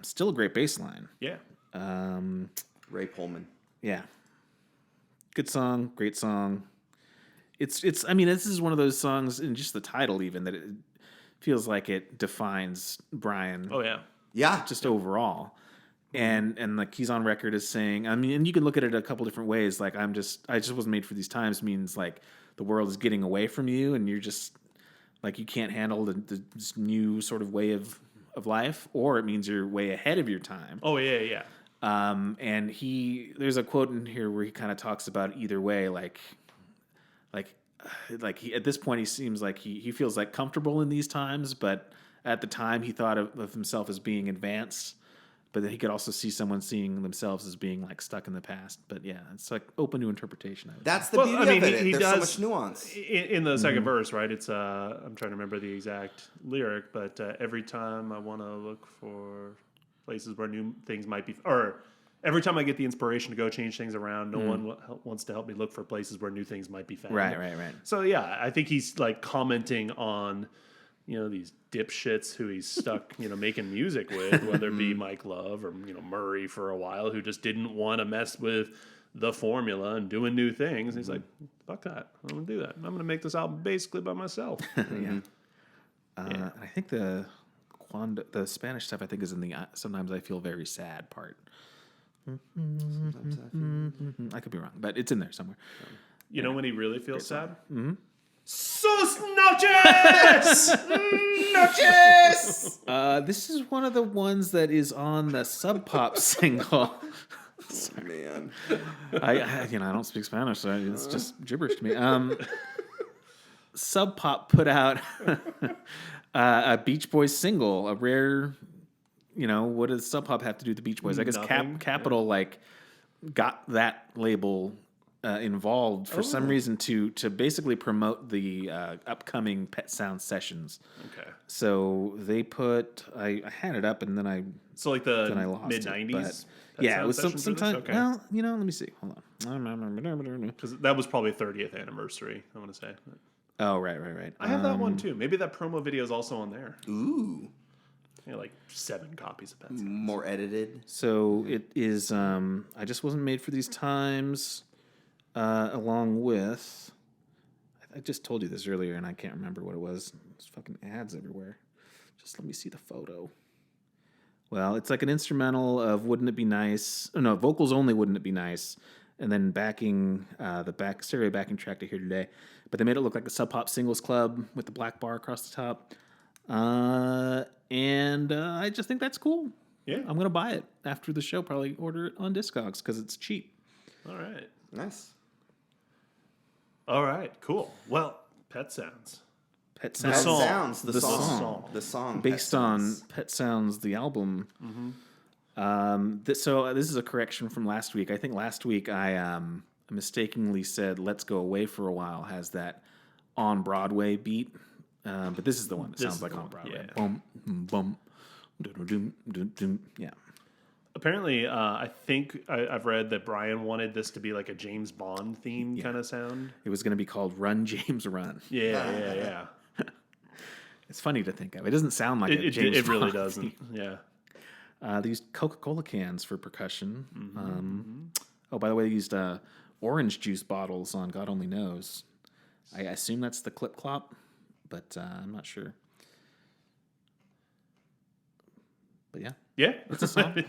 Still a great bass line. Yeah. Ray Pullman. Yeah. Good song, great song. It's I mean, this is one of those songs, and just the title even, that it feels like it defines Brian. Oh yeah. Yeah. Just overall. And he's on record as saying, I mean, and you can look at it a couple different ways. I just wasn't made for these times means the world is getting away from you, and you're just you can't handle this new sort of way of life, or it means you're way ahead of your time. Oh yeah. And there's a quote in here where he kind of talks about either way, he, at this point he seems like he feels comfortable in these times, but at the time he thought of himself as being advanced, but then he could also see someone seeing themselves as being stuck in the past. But yeah, it's open to interpretation. That's the beauty of it. There's so much nuance in the second verse, right? It's I'm trying to remember the exact lyric, but every time I want to look for places where new things might be, or every time I get the inspiration to go change things around, no one wants to help me look for places where new things might be found. Right. So yeah, I think he's commenting on these dipshits who he's stuck, making music with, whether it be Mike Love or, Murray for a while, who just didn't want to mess with the formula and doing new things. And he's like, fuck that. I'm going to do that. I'm going to make this album basically by myself. Yeah. I think the Spanish stuff, I think, is in the sometimes I feel very sad part. I could be wrong, but it's in there somewhere. You know when he really feels sad? Mm-hmm. Sus noches! Noches! This is one of the ones that is on the Sub Pop single. Sorry, man. I don't speak Spanish, so it's just gibberish to me. Sub Pop put out a Beach Boys single, a rare. What does Sub Pop have to do with the Beach Boys? I guess Capitol got that label involved for some reason to basically promote the upcoming Pet Sound sessions. Okay. So they put I had it up and then I the mid '90s. Yeah, it was sometime. Okay. Well, let me see. Hold on. Because that was probably 30th anniversary. I want to say. Oh right. I have that one too. Maybe that promo video is also on there. Ooh. 7 copies of Pet Sounds. More edited. So it is. I just wasn't made for these times. Along with, I just told you this earlier, and I can't remember what it was. There's fucking ads everywhere. Just let me see the photo. Well, it's an instrumental of "Wouldn't It Be Nice?" Oh, no, vocals only. "Wouldn't It Be Nice?" And then backing the stereo backing track to Here Today. But they made it look like the Sub Pop Singles Club with the black bar across the top. And I just think that's cool. Yeah, I'm gonna buy it after the show. Probably order it on Discogs because it's cheap. All right, nice. All right, cool. Well, Pet Sounds. The song. Based on Pet Sounds, the album. Mm-hmm. So this is a correction from last week. I think last week I mistakenly said "Let's Go Away for a While" has that on Broadway beat, but this is the one that sounds like on Broadway. Yeah. Boom, boom, dum, dum, dum. Yeah. Apparently, I think I've read that Brian wanted this to be like a James Bond theme kind of sound. It was going to be called "Run, James, Run." Yeah. It's funny to think of. It doesn't sound like a James It really Bond doesn't. theme. Yeah. They used Coca-Cola cans for percussion. Oh, by the way, they used orange juice bottles on God Only Knows. I assume that's the Clip Clop, but I'm not sure. But yeah. Yeah. It's a song.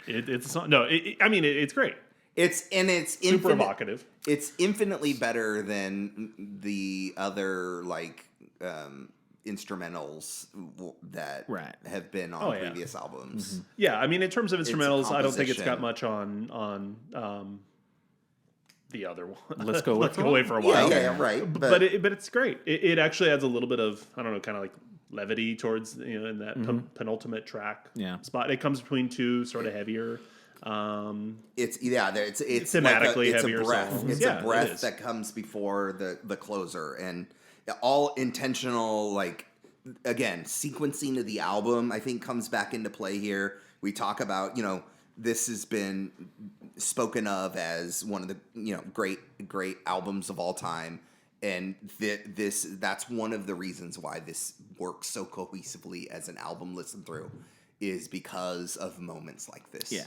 It's a song. No, it's great. It's Super evocative. It's infinitely better than the other instrumentals that have been on previous albums. Yeah, in terms of instrumentals, I don't think it's got much on the other one. Let's go away for a while. Yeah, right. But it's great. It actually adds a little bit of, I don't know, kind of like levity towards, in that penultimate track spot. It comes between two sort of heavier. It's thematically heavier a breath. songs. It's a breath that comes before the closer, and all intentional. Again, sequencing of the album, I think, comes back into play here. We talk about, this has been spoken of as one of the great albums of all time, and that's one of the reasons why this works so cohesively as an album listen through, is because of moments like this. Yeah.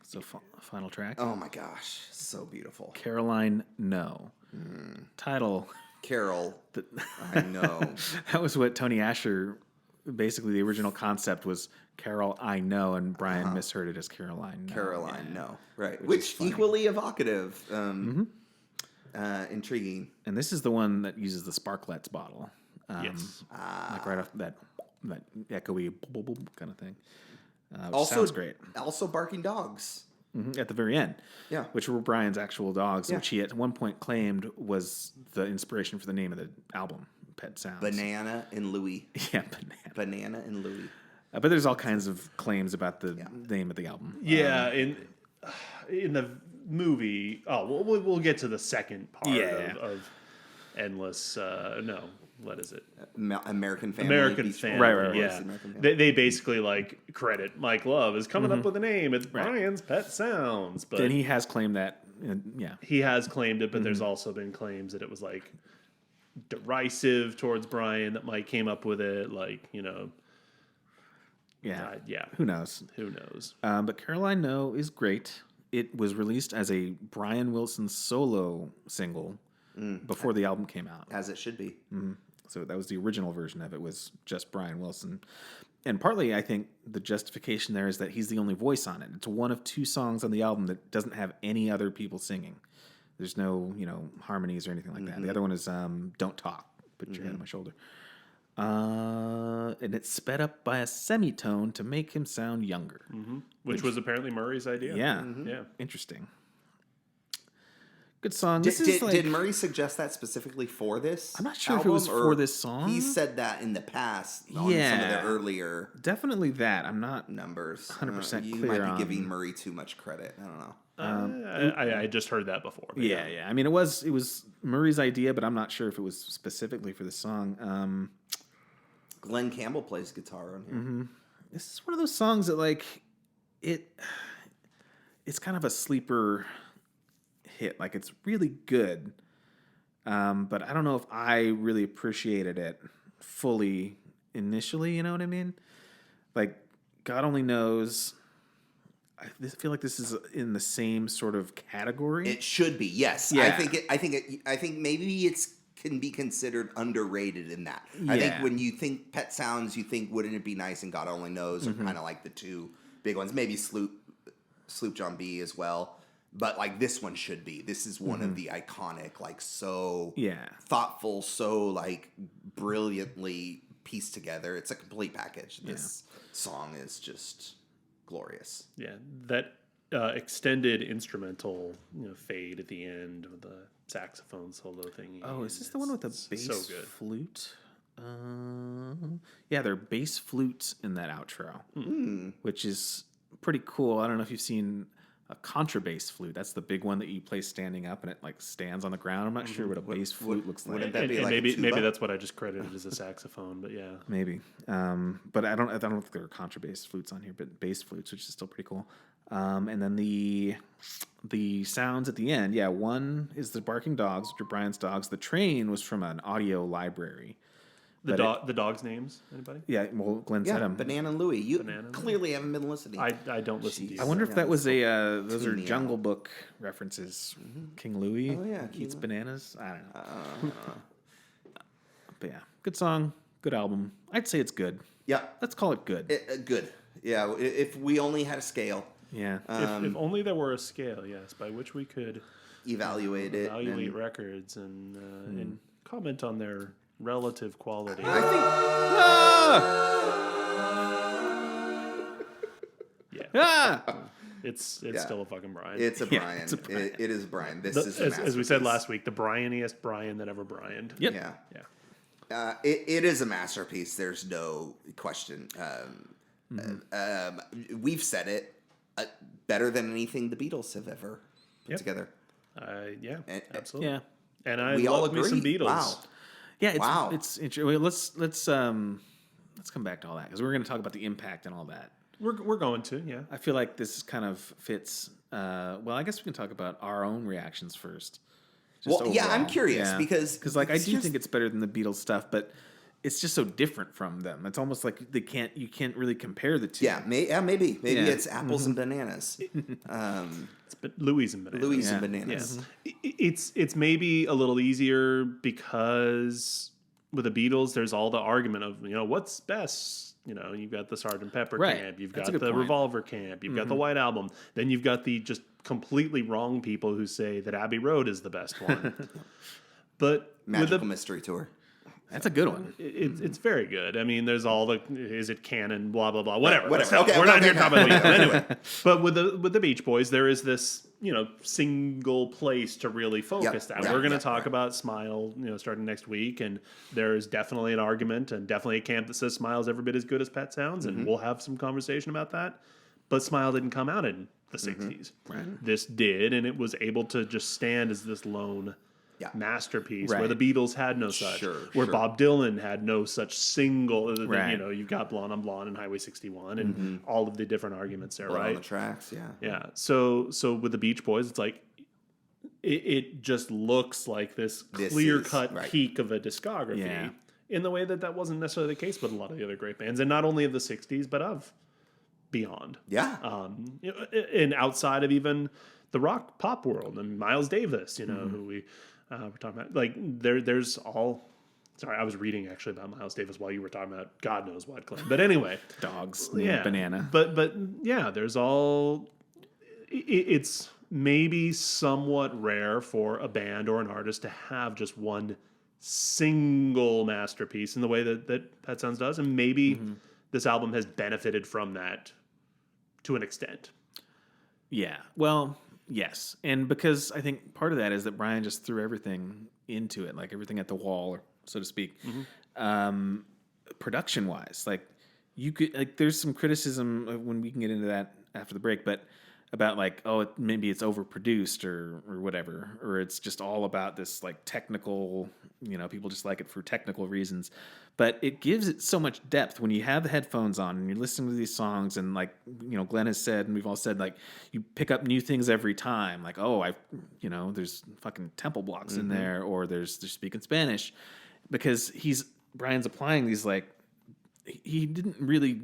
So final track. Oh my gosh, so beautiful. Caroline No. Title. Carol. I know. That was what Tony Asher. Basically, the original concept was Carol I Know, and Brian misheard it as Caroline No. Caroline No. Right. Which equally evocative, intriguing. And this is the one that uses the Sparkletts bottle. Yes. Like right off that echoey kind of thing. Also, sounds great. Also, barking dogs. At the very end. Yeah. Which were Brian's actual dogs, which he at one point claimed was the inspiration for the name of the album, Pet Sounds. Banana and Louie. Yeah, Banana and Louie. But there's all kinds of claims about the name of the album. Yeah, in the movie, we'll get to the second part of Endless. What is it? American Family. American Family. Right. Yeah. They basically credit Mike Love as coming up with a name. It's Brian's Pet Sounds. But then he has claimed that. He has claimed it, but there's also been claims that it was derisive towards Brian, that Mike came up with it. Who knows? But Caroline No is great. It was released as a Brian Wilson solo single before the album came out. As it should be. So that was the original version of it, was just Brian Wilson. And partly, I think, the justification there is that he's the only voice on it. It's one of two songs on the album that doesn't have any other people singing. There's no, harmonies or anything like that. The other one is Don't Talk, Put Your Head on My Shoulder. And it's sped up by a semitone to make him sound younger. Which was apparently Murray's idea. Yeah. Yeah. Interesting. Good song. Did Murray suggest that specifically for this? I'm not sure album, if it was for this song. He said that in the past on some of the earlier definitely that. I'm not numbers. 100% clear. You might be giving Murray too much credit. I don't know. I just heard that before. Yeah. I mean, it was Murray's idea, but I'm not sure if it was specifically for the song. Glenn Campbell plays guitar on here. This is one of those songs that it's kind of a sleeper hit. It's really good, but I don't know if I really appreciated it fully initially. You know what I mean? God Only Knows. I feel like this is in the same sort of category. It should be, yes. Yeah. I think maybe it's can be considered underrated in that. Yeah. I think when you think Pet Sounds, you think Wouldn't It Be Nice and God Only Knows are kind of like the two big ones. Maybe Sloop John B as well. But this one should be. This is one of the iconic, so thoughtful, so brilliantly pieced together. It's a complete package. This song is just glorious. Yeah, that extended instrumental fade at the end with the saxophone solo thing. Oh, is this the one with the bass so good. flute? Yeah, there are bass flutes in that outro, which is pretty cool. I don't know if you've seen a contrabass flute. That's the big one that you play standing up and it like stands on the ground. I'm not sure what a bass flute looks like. Wouldn't that be And like a maybe tuba? that's what I just credited as a saxophone, but yeah. Maybe, but I don't think there are contrabass flutes on here, but bass flutes, which is still pretty cool. And then the sounds at the end, yeah. One is the barking dogs, which are Brian's dogs. The train was from an audio library. The dogs' names, anybody? Yeah, well, Glenn said Yeah, them. Banana and Louie. You Banana and clearly haven't been listening. I don't listen to you. I wonder if that was those are Tune me Jungle Book references. King Louis yeah, eats King bananas. I don't know. But yeah, good song, good album. I'd say it's good. yeah, Let's call it good. good. Yeah, if we only had a scale, Yeah. If only there were a scale, yes, by which we could evaluate it. evaluate and records and comment on their relative quality. I think Yeah, Ah! it's Yeah. still a fucking Brian. it's a Yeah, Brian. it's a Brian. It is Brian. This The- is a as we said masterpiece. last week, the Brianiest Brian that ever Brianed. Yep. Yeah. Yeah. It is a masterpiece. There's no question. We've said it better than anything the Beatles have ever put Yep. together. Yeah, And- absolutely. Yeah. And I We all love me some agree. Beatles. Wow. Yeah. It's, Wow. It's interesting. Wait, let's come back to all that because we're going to talk about the impact and all that. We're going to, yeah. I feel like this kind of fits. Well, I guess we can talk about our own reactions first. Just Well, yeah, I'm overall. curious because like I it's do just- think it's better than the Beatles stuff, but it's just so different from them. It's almost like you can't really compare the two. Yeah, maybe Yeah. it's apples and bananas. It's Louis and Bananas. Louis Yeah. and bananas. It's maybe a little easier because with the Beatles, there's all the argument of what's best. You've got the Sgt. Pepper Right. camp, you've That's a got good the point. Revolver camp, you've got the White Album, then you've got the just completely wrong people who say that Abbey Road is the best one. But with Magical the Mystery Tour. That's a good one. it's very good. I mean, there's all the is it canon, blah blah blah, whatever. Whatever. Let's not- Okay, we're not okay, here to talk okay. about the Beatles anyway. But with the Beach Boys, there is this single place to really focus that. yeah, We're going to yeah, talk right. about Smile, starting next week, and there's definitely an argument and definitely a camp that says Smile's every bit as good as Pet Sounds, and we'll have some conversation about that. But Smile didn't come out in the '60s. Right. This did, and it was able to just stand as this lone Yeah. masterpiece Right. where the Beatles had no such, Sure, where sure. Bob Dylan had no such single. Right. You've got Blonde on Blonde and Highway 61 and all of the different arguments there, Blood on right? the tracks, yeah. Yeah. So with the Beach Boys, it's like it just looks like this This clear is- cut right. peak of a discography. Yeah. In the way that wasn't necessarily the case with a lot of the other great bands, and not only of the '60s but of beyond. Yeah. And outside of even the rock pop world and Miles Davis, who we were talking about. Like there's all. Sorry, I was reading actually about Miles Davis while you were talking about God knows what, Glenn. But anyway, Dogs, yeah, banana. But yeah, there's all. It's maybe somewhat rare for a band or an artist to have just one single masterpiece in the way that Pet Sounds does, and maybe this album has benefited from that to an extent. Yeah. Well, yes. And because I think part of that is that Brian just threw everything into it, like everything at the wall, so to speak. Production wise, like you could, there's some criticism when we can get into that after the break, but about like, maybe it's overproduced or whatever, or it's just all about this like technical, people just like it for technical reasons. But it gives it so much depth when you have the headphones on and you're listening to these songs, and like, Glenn has said, and we've all said, like, you pick up new things every time. Like, there's fucking temple blocks in there, or they're speaking Spanish, because Brian's applying these, like, he didn't really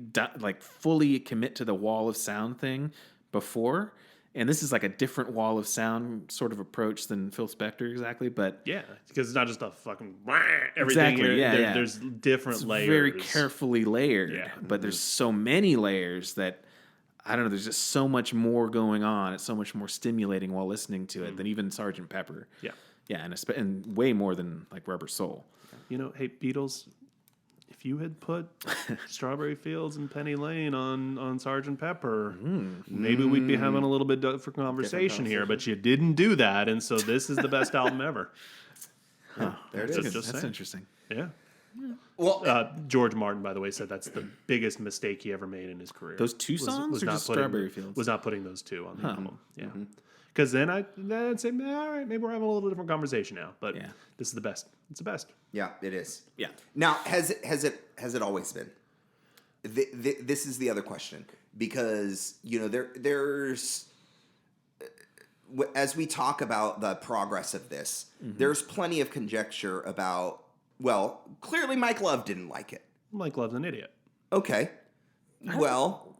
fully commit to the wall of sound thing before. And this is like a different wall of sound sort of approach than Phil Spector exactly, but Yeah, because it's not just a fucking everything. Exactly, Here. yeah. There's different it's layers. very carefully layered. Yeah. But there's so many layers that, I don't know, there's just so much more going on. It's so much more stimulating while listening to it than even Sgt. Pepper. Yeah. Yeah, and way more than like Rubber Soul. Hey, Beatles, if you had put Strawberry Fields and Penny Lane on Sgt. Pepper, maybe we'd be having a little bit different conversation here, but you didn't do that, and so this is the best album ever. There it is. Just That's saying. interesting. Yeah. Well, George Martin, by the way, said that's the biggest mistake he ever made in his career. Those two songs or just Strawberry Fields? Was not putting those two on the album. Yeah. Because then I'd say, all right, maybe we're having a little different conversation now. But this is the best. It's the best. yeah, it is. Yeah. Now, has it always been? This is the other question, because there's as we talk about the progress of this, there's plenty of conjecture about. Well, clearly Mike Love didn't like it. Mike Love's an idiot. Okay. Well,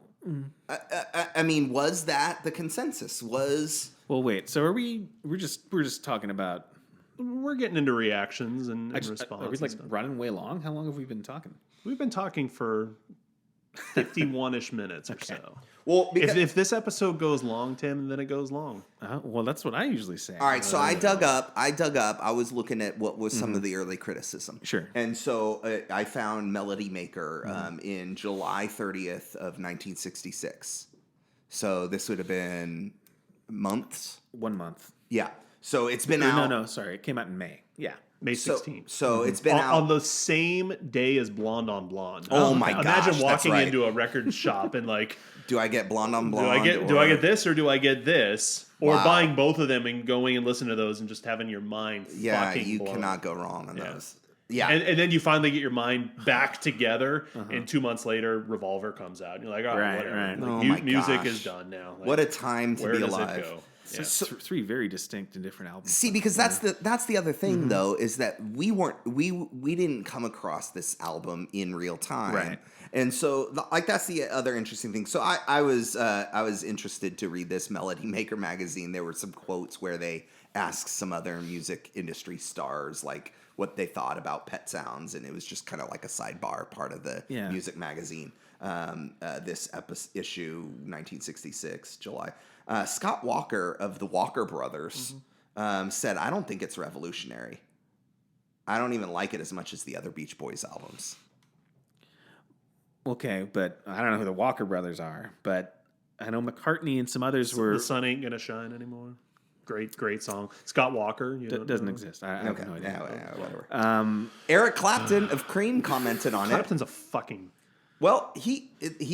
I mean, was that the consensus? Well, wait. So we're just talking about. We're getting into reactions and responses. Are we like running way long? How long have we been talking? We've been talking for 51-ish minutes or so. Well, if this episode goes long, Tim, then it goes long. Well, that's what I usually say. All right, so I dug up. I was looking at what was some of the early criticism. Sure. And so I found Melody Maker in July 30th of 1966. So this would have been months. 1 month. Yeah. So it's been out. No, sorry. It came out in May. Yeah. May 16th. So it's been out on the same day as Blonde on Blonde. Oh my gosh, Imagine that's walking right. into a record shop and like, do I get Blonde on Blonde? do I get this or do I get this? Or Wow. buying both of them and going and listening to those and just having your mind fucking you blown. cannot go wrong on those. Yeah. And then you finally get your mind back together, and 2 months later, Revolver comes out. And you're like, all right, whatever. right. Like, Oh my music gosh. is done now. Like, What a time to where be does alive. it go? Yeah. So, three very distinct and different albums. See, because that's the other thing though, is that we didn't come across this album in real time, Right. And so that's the other interesting thing. So I was interested to read this Melody Maker magazine. There were some quotes where they asked some other music industry stars like what they thought about Pet Sounds, and it was just kind of like a sidebar part of the music magazine. This issue, 1966, July. Scott Walker of the Walker Brothers said, I don't think it's revolutionary. I don't even like it as much as the other Beach Boys albums. Okay, but I don't know who the Walker Brothers are, but I know McCartney and some others were. The sun ain't gonna shine anymore. Great song. Scott Walker Doesn't exist. I have no idea. Yeah, whatever. Eric Clapton of Cream commented on Clapton's a fucking. Well, he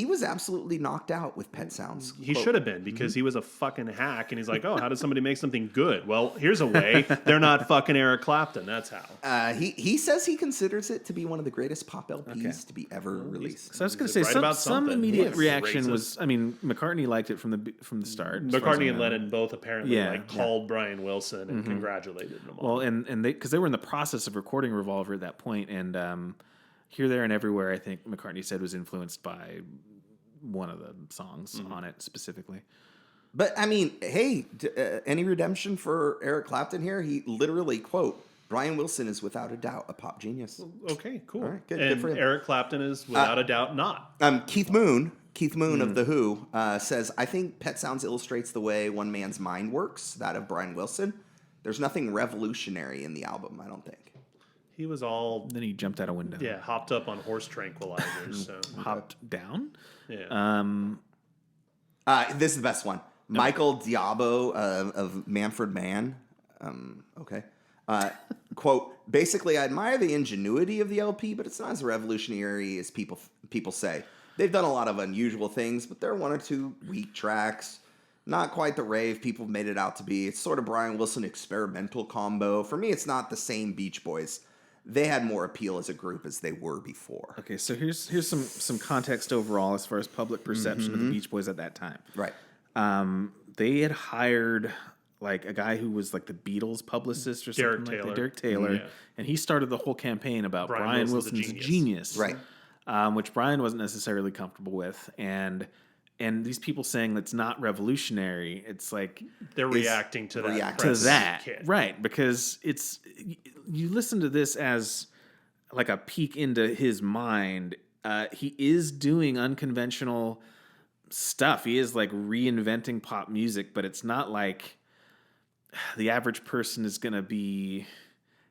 was absolutely knocked out with Pet Sounds. He should have been, because he was a fucking hack, and he's like, oh, how does somebody make something good? Well, here's a way. They're not fucking Eric Clapton. That's how. He says he considers it to be one of the greatest pop LPs to be ever released. So I was going to say right about some something. immediate Yes. reaction Racist. was. I mean, McCartney liked it from the start. as far as I McCartney and know. Lennon both apparently Yeah, called Brian Wilson and congratulated him. Well, and they because they were in the process of recording Revolver at that point, and Here, There, and Everywhere, I think McCartney said was influenced by one of the songs on it specifically. But I mean, hey, any redemption for Eric Clapton here? He literally, quote, Brian Wilson is without a doubt a pop genius. Okay, cool. All right, good and for him. Eric Clapton is without a doubt not. Keith Moon of The Who says, I think Pet Sounds illustrates the way one man's mind works, that of Brian Wilson. There's nothing revolutionary in the album, I don't think. He was all Then he jumped out a window. hopped up on horse tranquilizers. So Hopped down. yeah. This is the best one. Michael Diabo of Manfred Mann. Okay. Quote, basically, I admire the ingenuity of the LP, but it's not as revolutionary as people say. They've done a lot of unusual things, but there are one or two weak tracks. Not quite the rave people have made it out to be. It's sort of Brian Wilson experimental combo. For me, it's not the same Beach Boys. They had more appeal as a group as they were before. Okay, so here's some context overall as far as public perception of the Beach Boys at that time. Right. They had hired like a guy who was like the Beatles publicist or Derek something like Taylor. that, Derek Taylor, Yeah. and he started the whole campaign about Brian Brian Wilson's a Wilson's a genius. genius, Right. which Brian wasn't necessarily comfortable with, and these people saying that's not revolutionary, it's like They're reacting to that. reacting to press that, kit. right? Because it's you listen to this as like a peek into his mind. He is doing unconventional stuff. He is like reinventing pop music, but it's not like the average person is going to be.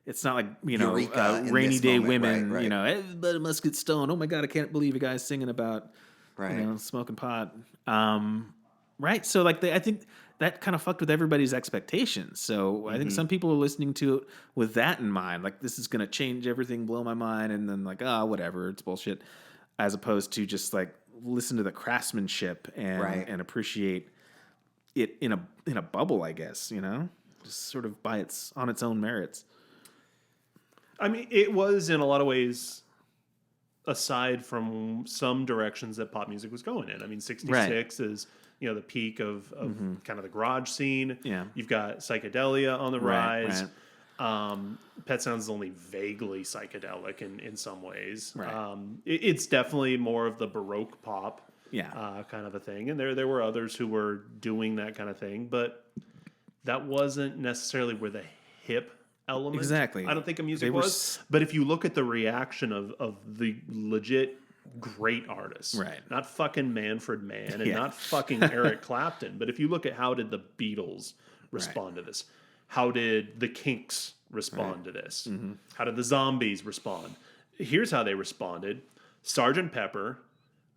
It's not like, Eureka in Rainy this Day moment, Women, right. Everybody must get stoned. Oh my God, I can't believe a guy's singing about Right. smoking pot. Right. So like I think that kind of fucked with everybody's expectations. So I think some people are listening to it with that in mind. Like, this is going to change everything, blow my mind. And then like, whatever, it's bullshit. As opposed to just like listen to the craftsmanship and appreciate it in a bubble, I guess, just sort of on its own merits. I mean, it was in a lot of ways, aside from some directions that pop music was going in. I mean, 66 is, the peak of kind of the garage scene. Yeah. You've got psychedelia on the rise. Right. Pet Sounds is only vaguely psychedelic in some ways. Right. It's definitely more of the Baroque pop kind of a thing. And there were others who were doing that kind of thing, but that wasn't necessarily where the hip element. Exactly. I don't think music was. But if you look at the reaction of the legit great artists, right? Not fucking Manfred Mann and not fucking Eric Clapton, but if you look at how did the Beatles respond to this? How did the Kinks respond to this? Mm-hmm. How did the Zombies respond? Here's how they responded: Sgt. Pepper,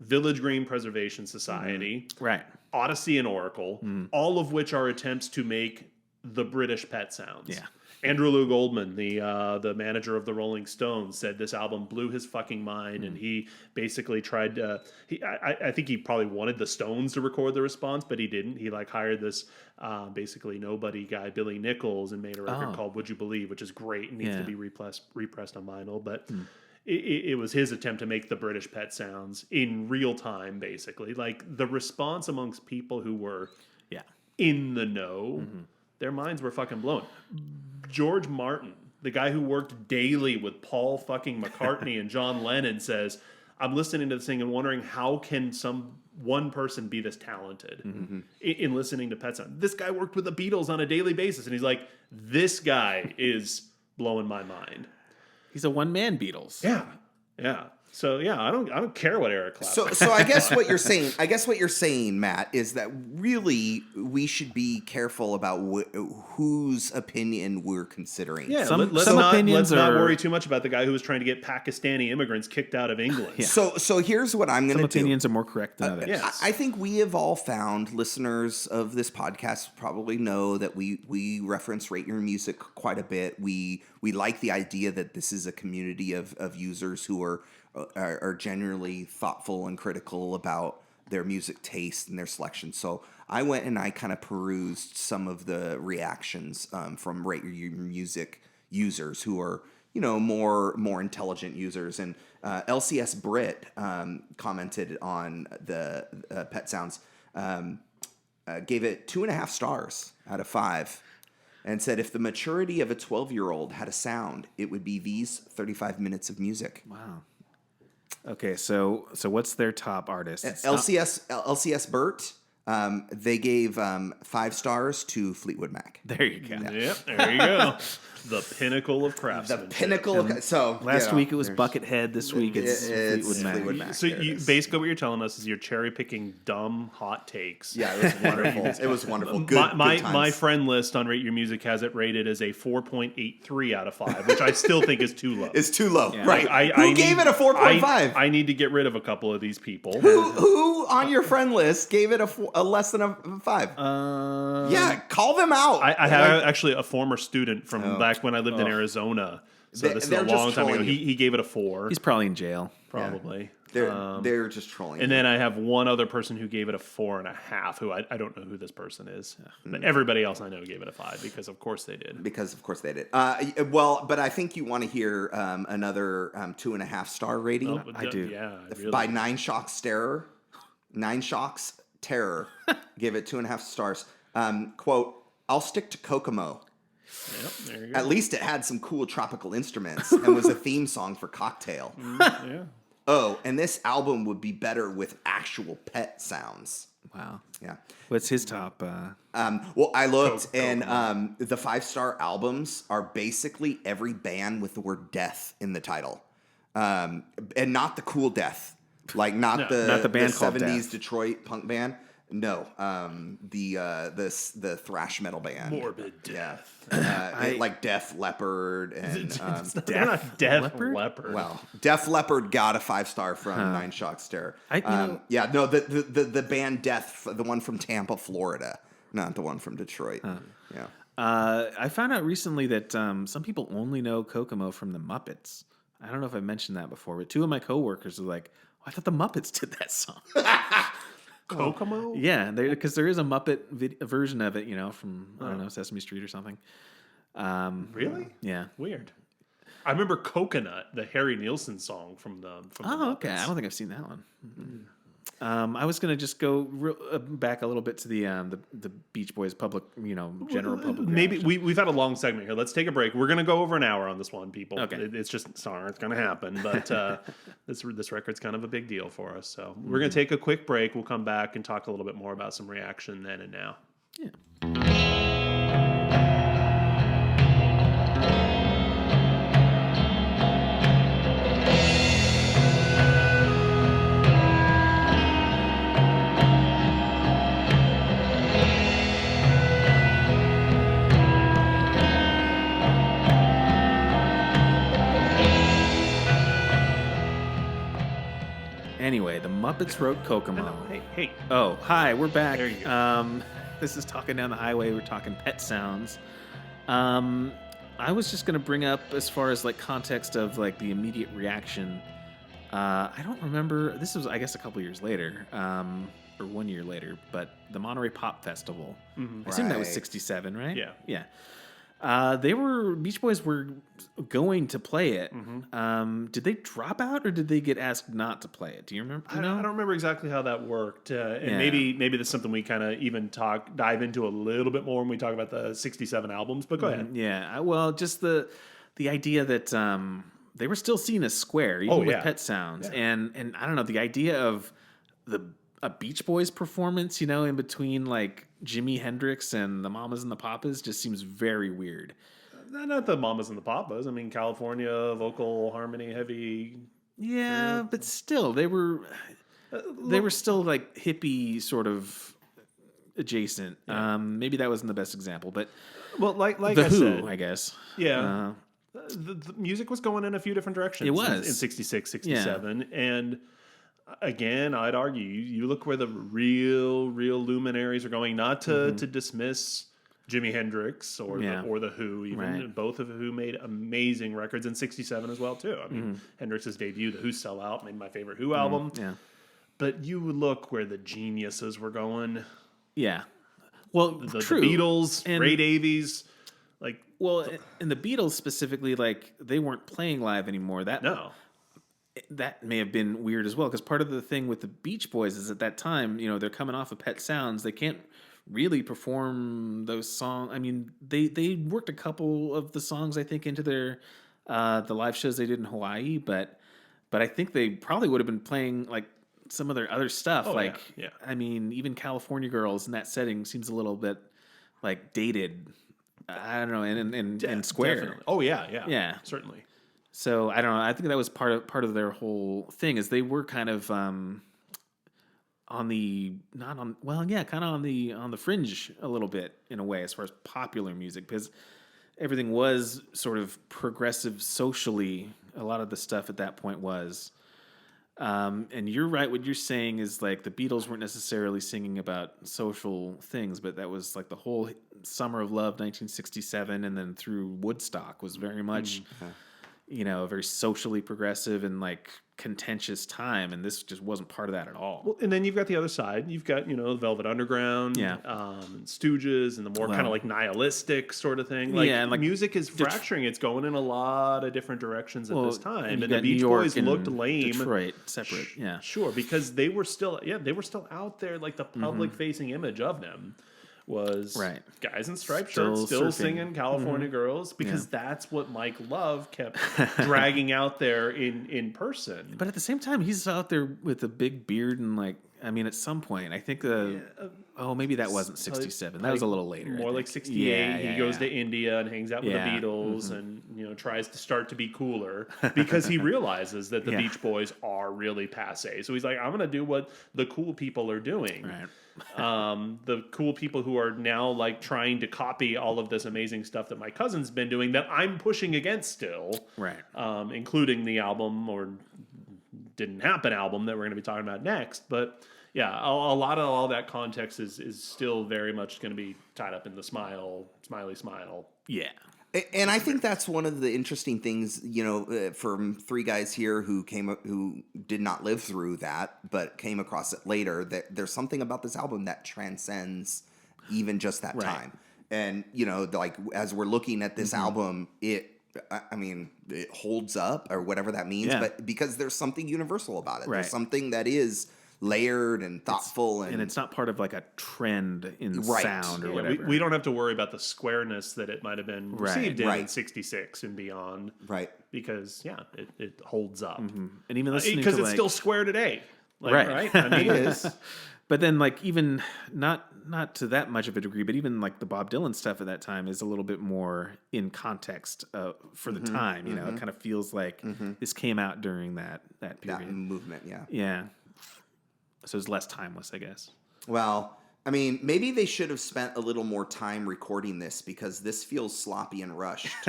Village Green Preservation Society, right? Odyssey and Oracle, all of which are attempts to make the British Pet Sounds. Yeah. Andrew Lou Goldman, the manager of the Rolling Stones, said this album blew his fucking mind, and he basically tried to. I think he probably wanted the Stones to record the response, but he didn't. He hired this basically nobody guy, Billy Nichols, and made a record called "Would You Believe," which is great and needs to be repressed on vinyl. But it was his attempt to make the British Pet Sounds in real time, basically. Like the response amongst people who were in the know, their minds were fucking blown. George Martin, the guy who worked daily with Paul fucking McCartney and John Lennon, says, I'm listening to this thing and wondering how can one person be this talented in listening to Pet Sounds. This guy worked with the Beatles on a daily basis, and he's like, this guy is blowing my mind. He's a one-man Beatles. Yeah. So I don't care what Eric Clapton. So I guess what you're saying, Matt, is that really we should be careful about whose opinion we're considering. Yeah, some let's opinions not worry too much about the guy who was trying to get Pakistani immigrants kicked out of England. Yeah. So here's what I'm going to do. Some opinions are more correct than others. Yes. I think we have all found, listeners of this podcast probably know that we reference Rate Your Music quite a bit. We like the idea that this is a community of users who are generally thoughtful and critical about their music taste and their selection. So I went and I kind of perused some of the reactions from Rate Your Music users who are, more intelligent users. And LCS Brit commented on the Pet Sounds, gave it 2.5 stars out of 5. And said if the maturity of a 12-year-old had a sound, it would be these 35 minutes of music. Wow. Okay, so what's their top artist? LCS Burt, they gave 5 stars to Fleetwood Mac. There you go. Yep, there you go. The pinnacle of craftsmanship. The pinnacle of... So, last week it was Buckethead. This week it's Fleetwood Mac. So basically what you're telling us is you're cherry-picking dumb hot takes. Yeah, it was wonderful. It was wonderful. Good my friend list on Rate Your Music has it rated as a 4.83 out of 5, which I still think is too low. It's too low. Yeah. Right. Who gave it a 4.5? I need to get rid of a couple of these people. Who on your friend list gave it a less than a 5? Yeah, call them out. I had actually a former student from back when I lived in Arizona. So this is a long time ago. He gave it a 4. He's probably in jail. Probably. They're just trolling. And then I have one other person who gave it a 4.5, who I don't know who this person is. But everybody else I know gave it a 5 because of course they did. Well, but I think you want to hear another 2.5 star rating. Oh, I do. Yeah. Really. By Nine Shocks Terror. Nine Shocks Terror gave it 2.5 stars. Quote, I'll stick to Kokomo. Yep, there you go. At least it had some cool tropical instruments and was a theme song for Cocktail. Yeah. Oh, and this album would be better with actual pet sounds. Wow. Yeah. What's his top? Well, I looked, and the 5-star albums are basically every band with the word death in the title. And not the cool death. Like, not the band called 70s Death. Detroit punk band. No, the thrash metal band. Morbid Death. Like Def Leppard and They're not Def Leppard. well, Def Leppard got a 5-star from Nine Shocks Terror. The band Death, the one from Tampa, Florida. not the one from Detroit. Yeah. I found out recently that some people only know Kokomo from the Muppets. I don't know if I mentioned that before, but two of my coworkers are like, oh, I thought the Muppets did that song. Kokomo? Yeah, because there is a Muppet version of it, from, I don't know, Sesame Street or something. Really? Yeah. Weird. I remember Coconut, the Harry Nilsson song from the Muppets. Okay. I don't think I've seen that one. I was gonna just go back a little bit to the Beach Boys public, general public. Maybe reaction. we've had a long segment here. Let's take a break. We're gonna go over an hour on this one, people. Okay. It's just sorry, it's gonna happen. But this record's kind of a big deal for us. So we're gonna take a quick break. We'll come back and talk a little bit more about some reaction then and now. Yeah. Anyway, the Muppets wrote Kokomo. Hey. Oh, hi, we're back. There you go. This is Talking Down the Highway. We're talking pet sounds. I was just going to bring up, as far as like context of like the immediate reaction. I don't remember. This was, I guess, a couple years later, or 1 year later. But the Monterey Pop Festival. I assume that was Right. '67, right? Yeah. Yeah. Beach Boys were going to play it. Did they drop out or did they get asked not to play it? Do you remember? I don't remember exactly how that worked, and Yeah. maybe that's something we kind of even dive into a little bit more when we talk about the '67 albums. But go ahead. Yeah. Well, just the idea that they were still seen as square, even with yeah. pet sounds, Yeah. and I don't know, the idea of a Beach Boys performance, in between like Jimi Hendrix and the Mamas and the Papas, just seems very weird. Not the Mamas and the Papas. I mean, California vocal harmony heavy. Yeah, but still, they were still like hippie sort of adjacent. Maybe that wasn't the best example, but Well, like the I Who, said, I guess. yeah. The music was going in a few different directions. It was. in '66, '67, and again, I'd argue you look where the real luminaries are going. Not to dismiss Jimi Hendrix or the Who, even Right. both of who made amazing records in '67 as well too. I mean, Hendrix's debut, the Who Sell Out, made my favorite Who album. Yeah. But you look where the geniuses were going. Yeah. Well, The true. Beatles, And- Ray Davies, like Well, and the Beatles specifically, like they weren't playing live anymore. no. That may have been weird as well, because part of the thing with the Beach Boys is at that time, they're coming off of Pet Sounds. They can't really perform those songs. I mean, they worked a couple of the songs, I think, into their the live shows they did in Hawaii, but I think they probably would have been playing like some of their other stuff. Oh, like, yeah. I mean, even California Girls in that setting seems a little bit like dated. I don't know, and square. Definitely. Oh yeah, Yeah. certainly. So I don't know. I think that was part of their whole thing, is they were kind of on the kind of on the fringe a little bit in a way as far as popular music, because everything was sort of progressive socially. A lot of the stuff at that point was. And you're right. What you're saying is like the Beatles weren't necessarily singing about social things, but that was like the whole Summer of Love, 1967, and then through Woodstock was very much. A very socially progressive and like contentious time, and this just wasn't part of that at all. Well, and then you've got the other side. You've got the Velvet Underground, Stooges, and the more kind of like nihilistic sort of thing. Like, and like music is fracturing. It's going in a lot of different directions at this time, you and got the Beach New York Boys and looked lame. Detroit, separate, yeah. Sure, because they were still out there. Like the public facing image of them was guys in striped shirts still surfing. singing California Girls, because that's what Mike Love kept dragging out there in person. But at the same time, he's out there with a big beard and like, I mean, at some point, I think maybe that wasn't 67. That was a little later. More like 68. Yeah, he goes to India and hangs out with the Beatles and tries to start to be cooler because he realizes that the Beach Boys are really passe. So he's like, I'm going to do what the cool people are doing. Right. The cool people who are now like trying to copy all of this amazing stuff that my cousin's been doing that I'm pushing against still. Right. Including the album or Didn't Happen album that we're going to be talking about next. But yeah, a lot of all that context is still very much going to be tied up in the smiley smile. Yeah. And I think that's one of the interesting things, from three guys here who did not live through that, but came across it later. That there's something about this album that transcends even just that time. And like as we're looking at this album, it holds up or whatever that means. But because there's something universal about it, there's something that is layered and thoughtful, and it's not part of like a trend in sound or whatever. We don't have to worry about the squareness that it might have been received in '66 and beyond, right? Because it holds up, and even listening because to it's still square today, right? I mean, it is. But then, like, even not to that much of a degree, but even like the Bob Dylan stuff at that time is a little bit more in context for the time. It kind of feels like this came out during that period, that movement. Yeah. So it's less timeless, I guess. Well, I mean, maybe they should have spent a little more time recording this because this feels sloppy and rushed,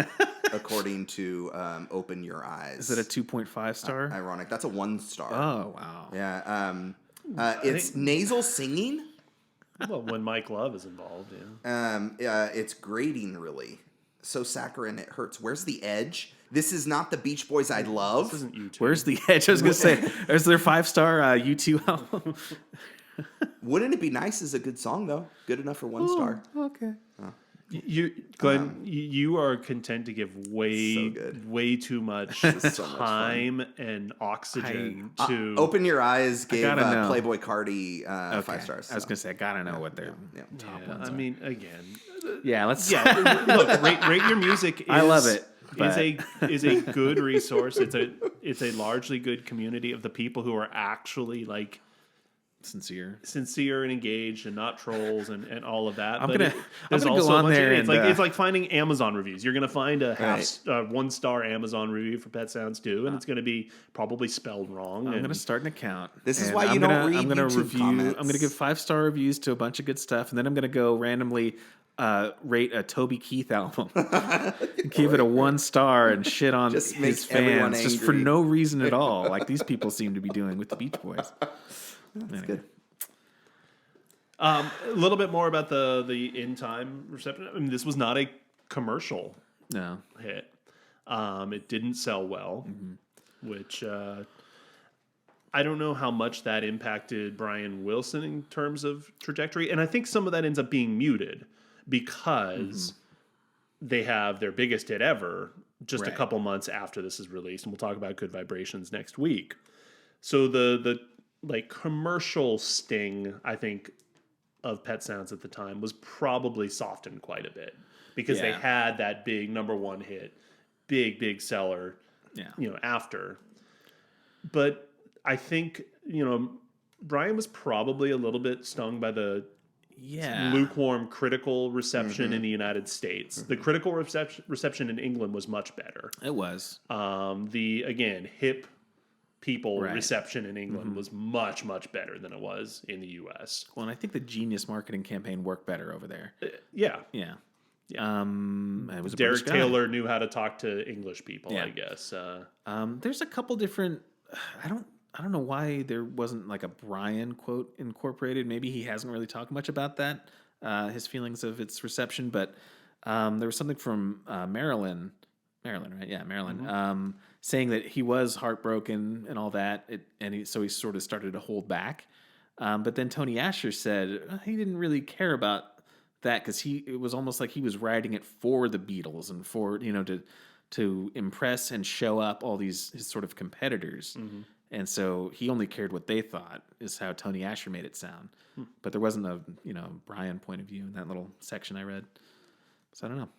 according to Open Your Eyes. Is it a 2.5 star? Ironic. That's a 1 star. Oh, wow. Yeah. It's nasal singing. Well, when Mike Love is involved, It's grating, really. So saccharine, it hurts. Where's the edge? This is not the Beach Boys I love. This isn't YouTube. Where's the edge? I was going to say, is there 5-star U2 album? Wouldn't it be nice as a good song, though? Good enough for 1 star. Okay. Glenn, you are content to give way too much time and oxygen to Open Your Eyes gave Playboy Cardi 5 stars. I was going to say, I got to know what their top ones are. I mean, again. Look, rate your music. I love it. Is a good resource. It's a largely good community of the people who are actually like sincere and engaged and not trolls and all of that. I'm gonna go on there. It's like finding Amazon reviews. You're gonna find a 1-star Amazon review for Pet Sounds 2, and it's gonna be probably spelled wrong. I'm gonna start an account. This is why you don't read YouTube comments. I'm gonna give 5-star reviews to a bunch of good stuff, and then I'm gonna go randomly rate a Toby Keith album, give it a 1 star, and shit on just his fans just for no reason at all, like these people seem to be doing with the Beach Boys. That's good. A little bit more about the in time reception. I mean, this was not a commercial hit. It didn't sell well, which I don't know how much that impacted Brian Wilson in terms of trajectory. And I think some of that ends up being muted because they have their biggest hit ever just a couple months after this is released. And we'll talk about Good Vibrations next week. So the like commercial sting, I think, of Pet Sounds at the time was probably softened quite a bit because they had that big number 1 hit, big seller, after. But I think, Brian was probably a little bit stung by the lukewarm critical reception in the United States. The critical reception in England was much better. It was. The hip people reception in England was much better than it was in the U.S. Well, and I think the Genius marketing campaign worked better over there. Yeah. It was a Derek Taylor knew how to talk to English people, I guess. There's a couple different. I don't know why there wasn't like a Brian quote incorporated. Maybe he hasn't really talked much about that, his feelings of its reception. But there was something from Marilyn, right? Yeah, Marilyn. Saying that he was heartbroken and all that, so he sort of started to hold back. But then Tony Asher said he didn't really care about that because it was almost like he was writing it for the Beatles and for to impress and show up all his sort of competitors. And so he only cared what they thought, is how Tony Asher made it sound. But there wasn't a Brian point of view in that little section I read. So I don't know.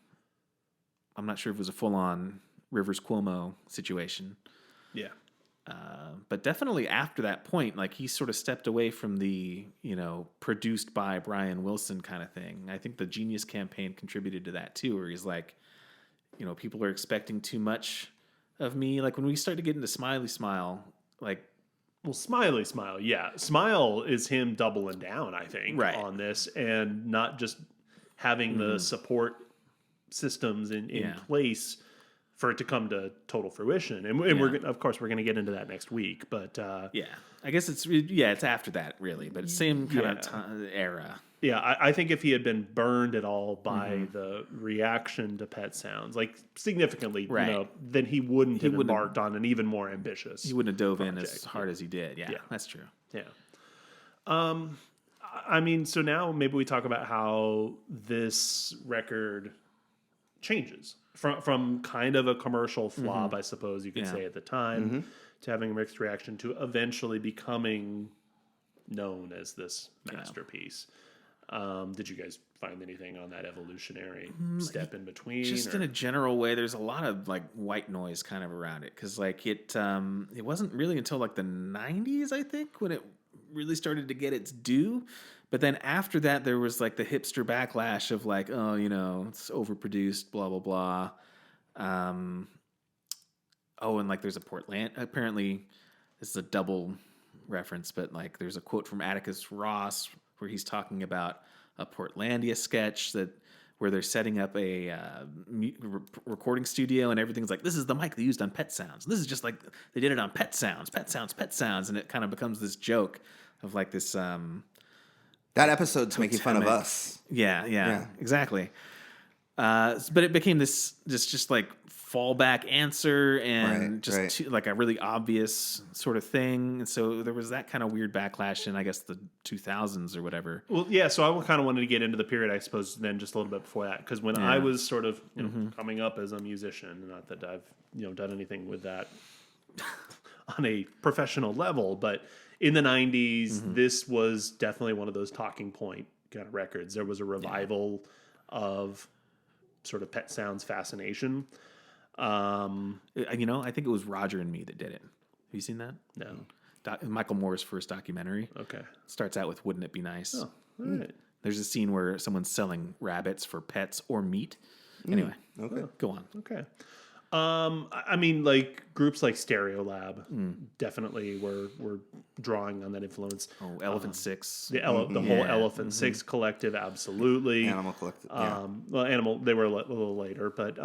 I'm not sure if it was a full-on Rivers Cuomo situation. Yeah. But definitely after that point, like he sort of stepped away from the, produced by Brian Wilson kind of thing. I think the Genius campaign contributed to that too, where he's like, people are expecting too much of me. Like when we started to get into Smiley Smile, like, well, Smiley Smile, yeah. Smile is him doubling down, I think, on this and not just having the support systems in place for it to come to total fruition. And we're of course we're going to get into that next week, but yeah, I guess it's after that really, but same kind of era. Yeah, I think if he had been burned at all by the reaction to Pet Sounds, like significantly, then he wouldn't have embarked on an even more ambitious. He wouldn't have dove in as hard as he did. Yeah, that's true. Yeah. I mean, so now maybe we talk about how this record changes from kind of a commercial flop, I suppose you could say at the time, to having a mixed reaction to eventually becoming known as this masterpiece. Did you guys find anything on that evolutionary step in between? Just in a general way, there's a lot of like white noise kind of around it, because like it wasn't really until like the 90s, I think, when it really started to get its due. But then after that, there was like the hipster backlash of like, oh, it's overproduced, blah blah blah. And like there's a Portland. Apparently, this is a double reference, but like there's a quote from Atticus Ross where he's talking about a Portlandia sketch where they're setting up a recording studio, and everything's like, this is the mic they used on Pet Sounds. This is just like they did it on Pet Sounds, and it kind of becomes this joke of like this. That episode's making fun of us. Yeah, exactly. But it became this just like fallback answer and like a really obvious sort of thing. And so there was that kind of weird backlash in, I guess, the 2000s or whatever. Well, yeah, so I kind of wanted to get into the period, I suppose, then just a little bit before that. Because when I was sort of coming up as a musician, not that I've done anything with that on a professional level, but in the 90s, this was definitely one of those talking point kind of records. There was a revival of sort of Pet Sounds fascination. I think it was Roger and Me that did it. Have you seen that? No. Michael Moore's first documentary. Okay. Starts out with "Wouldn't it be nice?" Oh, all right. There's a scene where someone's selling rabbits for pets or meat. Anyway, go on. Okay. I mean, like groups like Stereolab definitely were drawing on that influence. Oh, Elephant Six. The whole Elephant Six collective, absolutely. Animal Collective. Yeah. Well, Animal, they were a little later, but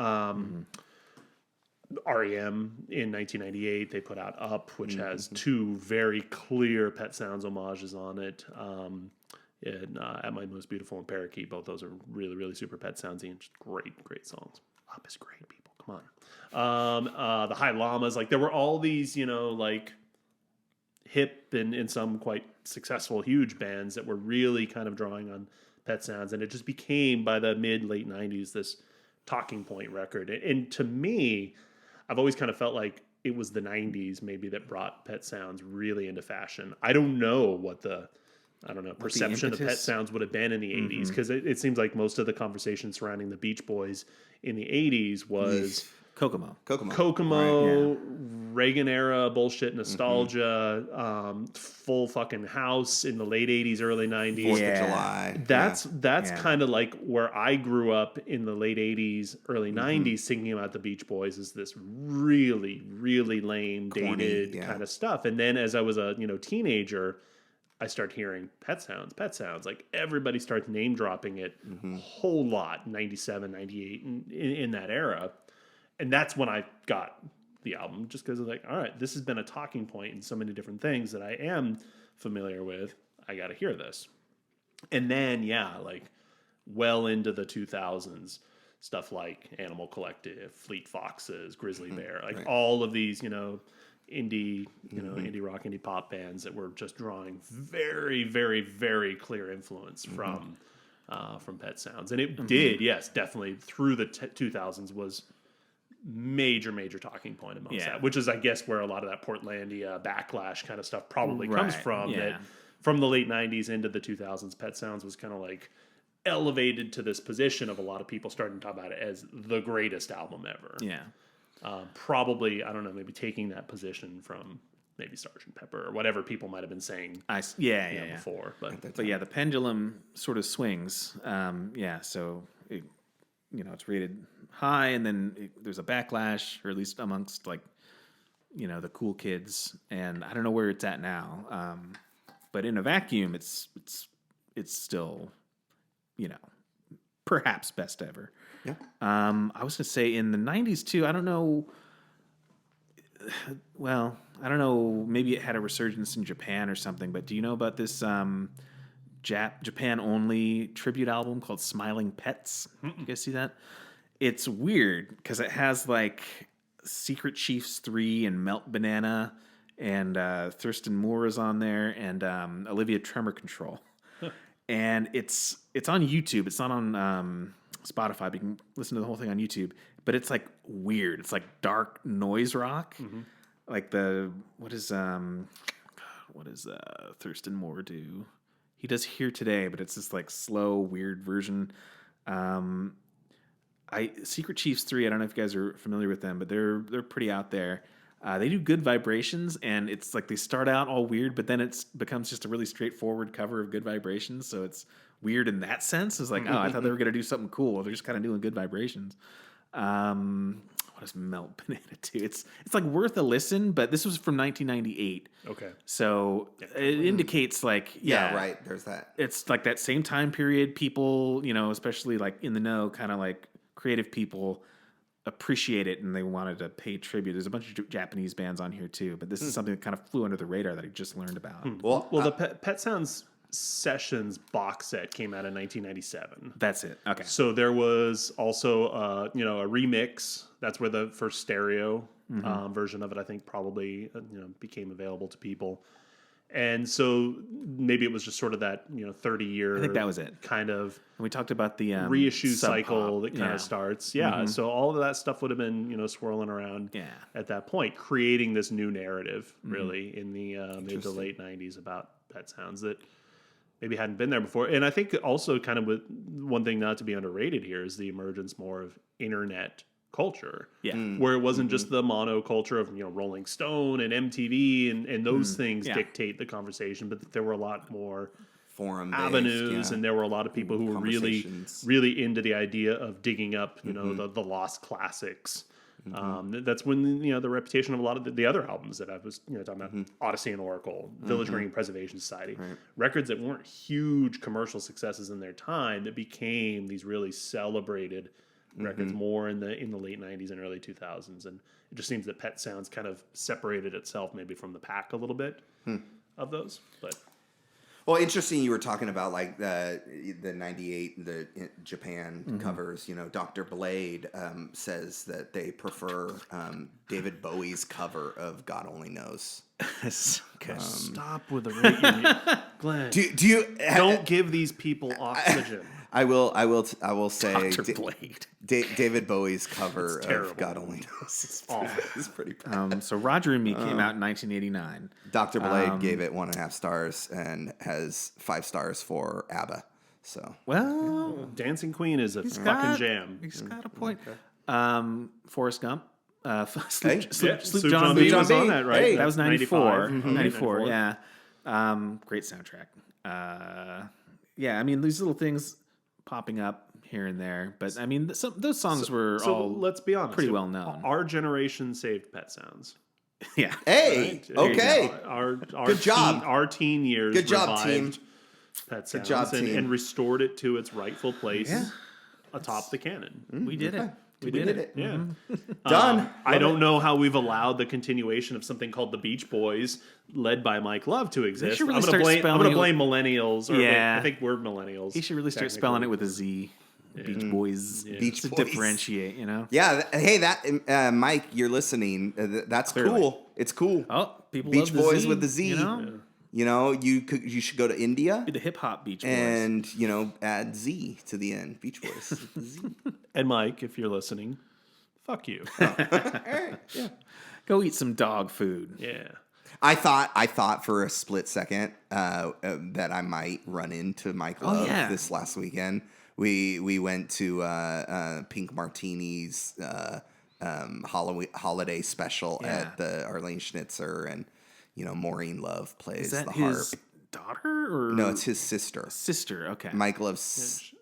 REM in 1998, they put out Up, which has two very clear Pet Sounds homages on it. And At My Most Beautiful and Parakeet, both those are really, really super Pet Soundsy and just great songs. Up is great, people. Come on. The High Llamas, like there were all these, like hip and some quite successful, huge bands that were really kind of drawing on Pet Sounds, and it just became by the late 90s this talking point record. And to me, I've always kind of felt like it was the 90s maybe that brought Pet Sounds really into fashion. I don't know what perception of Pet Sounds would have been in the 80s, because it seems like most of the conversation surrounding the Beach Boys in the 80s was Kokomo, right, Reagan era bullshit, nostalgia, Full Fucking House in the late 80s, early 90s. 4th of July. That's kind of like where I grew up in the late 80s, early 90s, thinking about the Beach Boys as this really, really lame, corny, dated kind of stuff. And then as I was a teenager, I start hearing Pet Sounds. Like everybody starts name dropping it a whole lot, 97, 98, in that era. And that's when I got the album, just because I was like, all right, this has been a talking point in so many different things that I am familiar with. I got to hear this. And then, like well into the 2000s, stuff like Animal Collective, Fleet Foxes, Grizzly Bear, like all of these, indie, indie rock, indie pop bands that were just drawing very, very, very clear influence from Pet Sounds. And it did, yes, definitely through the 2000s was major talking point amongst that, which is, I guess, where a lot of that Portlandia backlash kind of stuff probably comes from. That from the late 90s into the 2000s, Pet Sounds was kind of like elevated to this position of a lot of people starting to talk about it as the greatest album ever. Probably, I don't know, maybe taking that position from maybe Sgt. Pepper or whatever people might have been saying before. But the pendulum sort of swings. So it, it's rated high, and then there's a backlash, or at least amongst like, the cool kids. And I don't know where it's at now. But in a vacuum, it's still, perhaps best ever. Yeah. I was going to say in the 90s too, I don't know. Well, I don't know. Maybe it had a resurgence in Japan or something, but do you know about this Japan only tribute album called Smiling Pets? You guys see that? It's weird because it has like Secret Chiefs 3 and Melt Banana, and Thurston Moore is on there, and Olivia Tremor Control. And it's on YouTube. It's not on Spotify, but you can listen to the whole thing on YouTube. But it's like weird. It's like dark noise rock. Like what does Thurston Moore do? He does Here Today, but it's this like slow, weird version. Secret Chiefs 3, I don't know if you guys are familiar with them, but they're pretty out there. They do Good Vibrations, and it's like they start out all weird, but then it becomes just a really straightforward cover of Good Vibrations. So it's weird in that sense. It's like, oh, I thought they were going to do something cool. They're just kind of doing Good Vibrations. What does Melt Banana do? It's like worth a listen, but this was from 1998. Okay. So it indicates like, Yeah, right. There's that. it's like that same time period. People, especially like in the know, kind of like creative people appreciate it, and they wanted to pay tribute. There's a bunch of Japanese bands on here too, but this is something that kind of flew under the radar that I just learned about. Well, The Pet Sounds Sessions box set came out in 1997. That's it. Okay. So there was also, a remix. That's where the first stereo version of it, I think, probably became available to people. And so maybe it was just sort of that 30-year. I think that was it. Kind of. And we talked about the reissue Sub cycle Pop. that kind of starts. Yeah. So all of that stuff would have been swirling around. Yeah. At that point, creating this new narrative really in the mid to late 90s about Pet Sounds that maybe hadn't been there before. And I think also kind of with one thing not to be underrated here is the emergence more of internet culture. Yeah. Where it wasn't just the monoculture of Rolling Stone and MTV and those things dictate the conversation, but that there were a lot more forum avenues, and there were a lot of people who were really, Conversations. really into the idea of digging up, the lost classics. That's when the reputation of a lot of the other albums that I was talking about, Odyssey and Oracle, Village Green Preservation Society, records that weren't huge commercial successes in their time that became these really celebrated records more in the late 90s and early 2000s, and it just seems that Pet Sounds kind of separated itself maybe from the pack a little bit of those, but. Well, interesting. You were talking about like the 98 the Japan covers. Dr. Blade says that they prefer David Bowie's cover of God Only Knows. Okay. Stop with the rate, Glenn. Do you Don't give these people oxygen. I will say Dr. Blade. David Bowie's cover terrible. of God Only Knows is Awful. pretty bad. So Roger and Me came out in 1989. Dr. Blade gave it 1.5 stars and has 5 stars for ABBA. So Well, Dancing Queen is a fucking got- jam. he's got a point. Forrest Gump. Hey. Sloop John B. was on that, right? Hey. That was 94. 95. 94, yeah. Great soundtrack. Yeah, I mean, these little things popping up here and there. But, I mean, those songs were So all let's be honest. pretty well known. Our generation saved Pet Sounds. Yeah. Hey, Right? okay. Our Good job. Our teen years. Good job, revived team. Pet Sounds job, team. and restored it to its rightful place Yeah. atop the canon. We did it. We did it. Yeah. Done. I don't know how we've allowed the continuation of something called the Beach Boys, led by Mike Love, to exist. should really I'm start going to spelling blame millennials. Or Yeah. I think we're millennials. He should really start spelling it with a Z. Beach Boys. Beach to Boys. differentiate, Yeah. Hey, that Mike, you're listening. That's Clearly. cool. It's cool. Oh, people Beach love the Boys Z, with the Z. You should go to India Be the hip hop Beach Boys. and add Z to the end. Beach Boys. with the Z. And Mike, if you're listening, fuck you. Go eat some dog food. Yeah. I thought for a split second that I might run into Mike Love this last weekend. We went to Pink Martini's holiday special at the Arlene Schnitzer, and Maureen Love plays Is that the harp. his daughter or No, it's his sister. sister? Okay. Mike Love's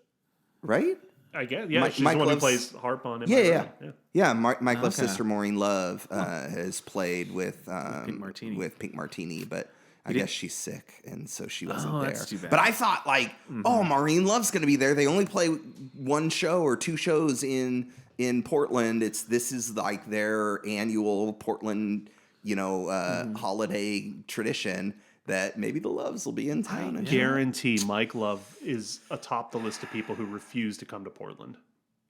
right? I guess. Yeah, Mike- she's Mike the one who Love's- plays harp on it. Yeah. Mike Love's Okay. sister Maureen Love has played with Pink Martini. with Pink Martini, but I guess she's sick, and so she wasn't Oh, there. that's too bad. But I thought, like, oh, Maureen Love's going to be there. They only play one show or two shows in Portland. This is like their annual Portland, holiday tradition. That maybe the Loves will be in town. I guarantee Mike Love is atop the list of people who refuse to come to Portland.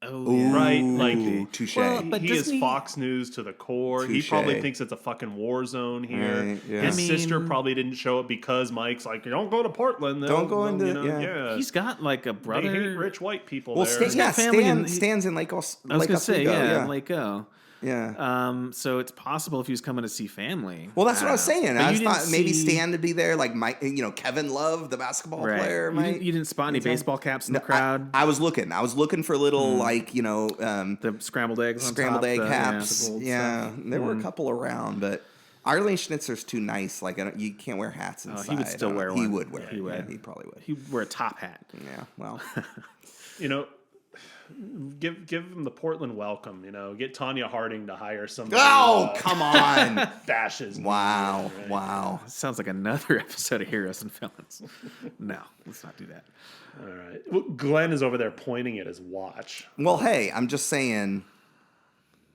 Oh, yeah. Right? Like, touche. Well, but he is doesn't he- Fox News to the core. Touche. He probably thinks it's a fucking war zone here. Right, yeah. His I mean- sister probably didn't show up because Mike's like, don't go to Portland. Don't go They'll, into- yeah. yeah. He's got like a They brother. hate rich white people Well, there. family in- Stan's in Lake I was Lake gonna say, Oswego, yeah, Lake O. yeah. So it's possible if he was coming to see family. Well, that's what I was saying. But I you didn't thought maybe see- Stan would be there, like Mike, Kevin Love, the basketball Right. player. You didn't spot any baseball caps in the crowd. I was looking. I was looking for little, The scrambled eggs on scrambled top, egg the caps. gold Yeah, stuff. there were a couple around, but Arlene Schnitzer's too nice. Like you can't wear hats inside. he would still wear He one. would wear. He He would. would. He probably would. He'd wear a top hat. Yeah. Well. Give him the Portland welcome. Get Tanya Harding to hire somebody. Oh, come on! bashes. Wow. Right? Wow. Sounds like another episode of Heroes and Villains. No, let's not do that. All right. Well, Glenn is over there pointing at his watch. Well, hey, I'm just saying.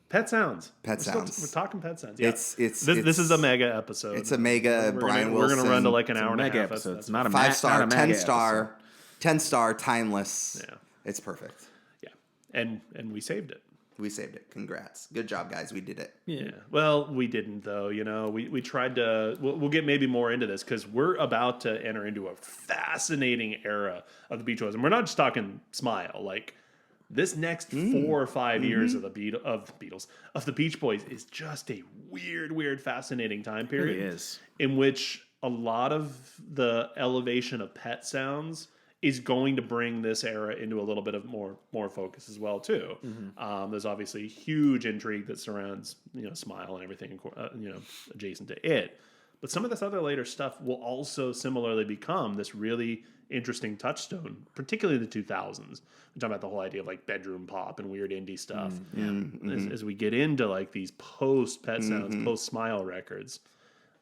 Pet Sounds. Pet Sounds. We're talking Pet Sounds. Yeah. It's This is a mega episode. It's a mega. Brian We're Wilson. gonna run to like an It's a hour and a mega half. episode. That's It's not a 5-star, not a mega 10-star, 10-star, timeless. Yeah. It's perfect. yeah. And we saved it. We saved it. Congrats. Good job, guys. We did it. Yeah. Yeah. Well, we didn't though. We tried to. We'll get maybe more into this because we're about to enter into a fascinating era of the Beach Boys, and we're not just talking Smile. Like this next 4 or 5 years of the Beatles of the Beach Boys is just a weird, fascinating time period. It really is. In which a lot of the elevation of Pet Sounds is going to bring this era into a little bit of more focus as well too. There's obviously huge intrigue that surrounds Smile and everything adjacent to it, but some of this other later stuff will also similarly become this really interesting touchstone, particularly the 2000s. We're talking about the whole idea of like bedroom pop and weird indie stuff. As we get into like these post Pet Sounds, post Smile records.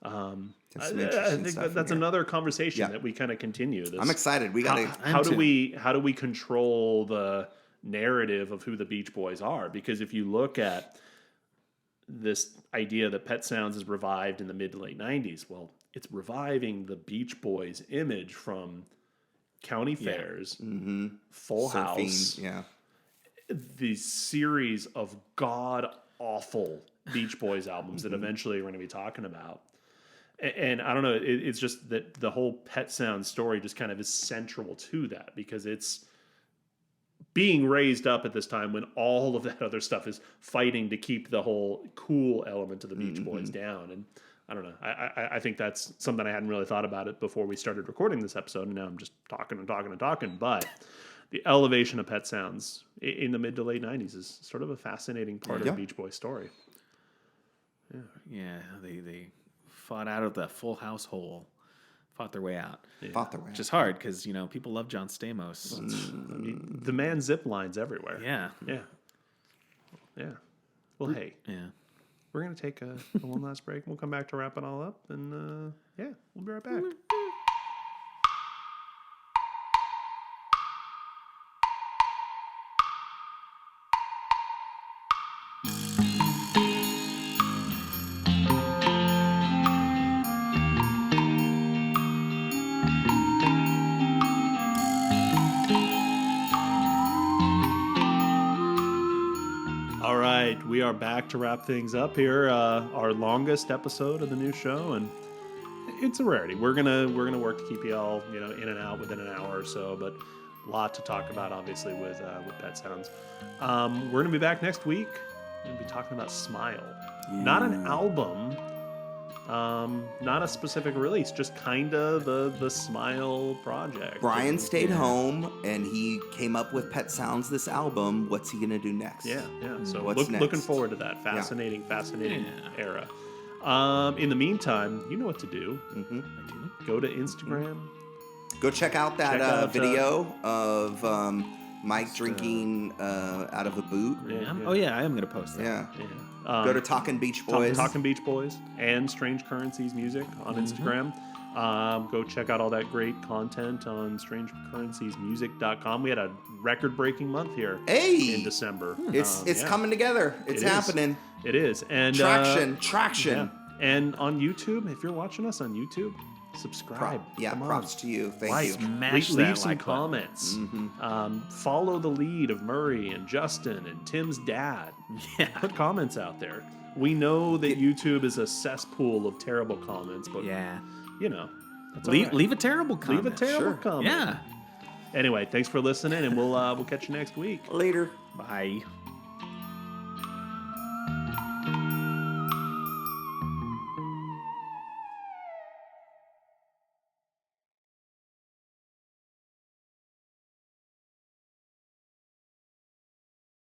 I think that's another conversation that we kind of continue. I'm excited. We got to. How do we control the narrative of who the Beach Boys are? Because if you look at this idea that Pet Sounds is revived in the mid to late 90s, well, it's reviving the Beach Boys image from county fairs, Full House, the series of god awful Beach Boys albums that eventually we're going to be talking about. And I don't know, it's just that the whole Pet Sounds story just kind of is central to that because it's being raised up at this time when all of that other stuff is fighting to keep the whole cool element of the Beach Boys down. And I don't know, I think that's something I hadn't really thought about it before we started recording this episode. And now I'm just talking. But the elevation of Pet Sounds in the mid to late 90s is sort of a fascinating part of the Beach Boys story. Yeah, they fought out of the Full House hole, fought their way out. Which is hard because people love John Stamos. I mean, the man zip lines everywhere. Yeah. Well, hey, We're going to take a one last break. We'll come back to wrap it all up, and we'll be right back. All right, we are back to wrap things up here. Our longest episode of the new show, and it's a rarity. We're gonna work to keep you all in and out within an hour or so, but a lot to talk about, obviously, with Pet Sounds. We're gonna be back next week. We're gonna be talking about Smile, not an album, not a specific release, just kind of the Smile project. Brian stayed home and he came up with Pet Sounds, this album. What's he gonna do next? Yeah. So What's next? looking forward to that fascinating era. In the meantime, you know what to do. I do. Go to Instagram. Go check out that video of Mike drinking out of a boot. Oh yeah, I am gonna post that. Yeah. Yeah. Go to Talkin' Beach Boys. Talking Beach Boys and Strange Currencies Music on Instagram. Go check out all that great content on strangeoccurrencesmusic.com. We had a record-breaking month here in December. It's coming together. It's happening. It is. And Traction. Yeah. And on YouTube, if you're watching us on YouTube, subscribe. Props to you. Thank you. Leave some comments. Follow the lead of Murray and Justin and Tim's dad. Yeah. Put comments out there. We know that YouTube is a cesspool of terrible comments, but that's leave a terrible comment. Leave a terrible comment. Yeah. Anyway, thanks for listening, and we'll catch you next week. Later. Bye.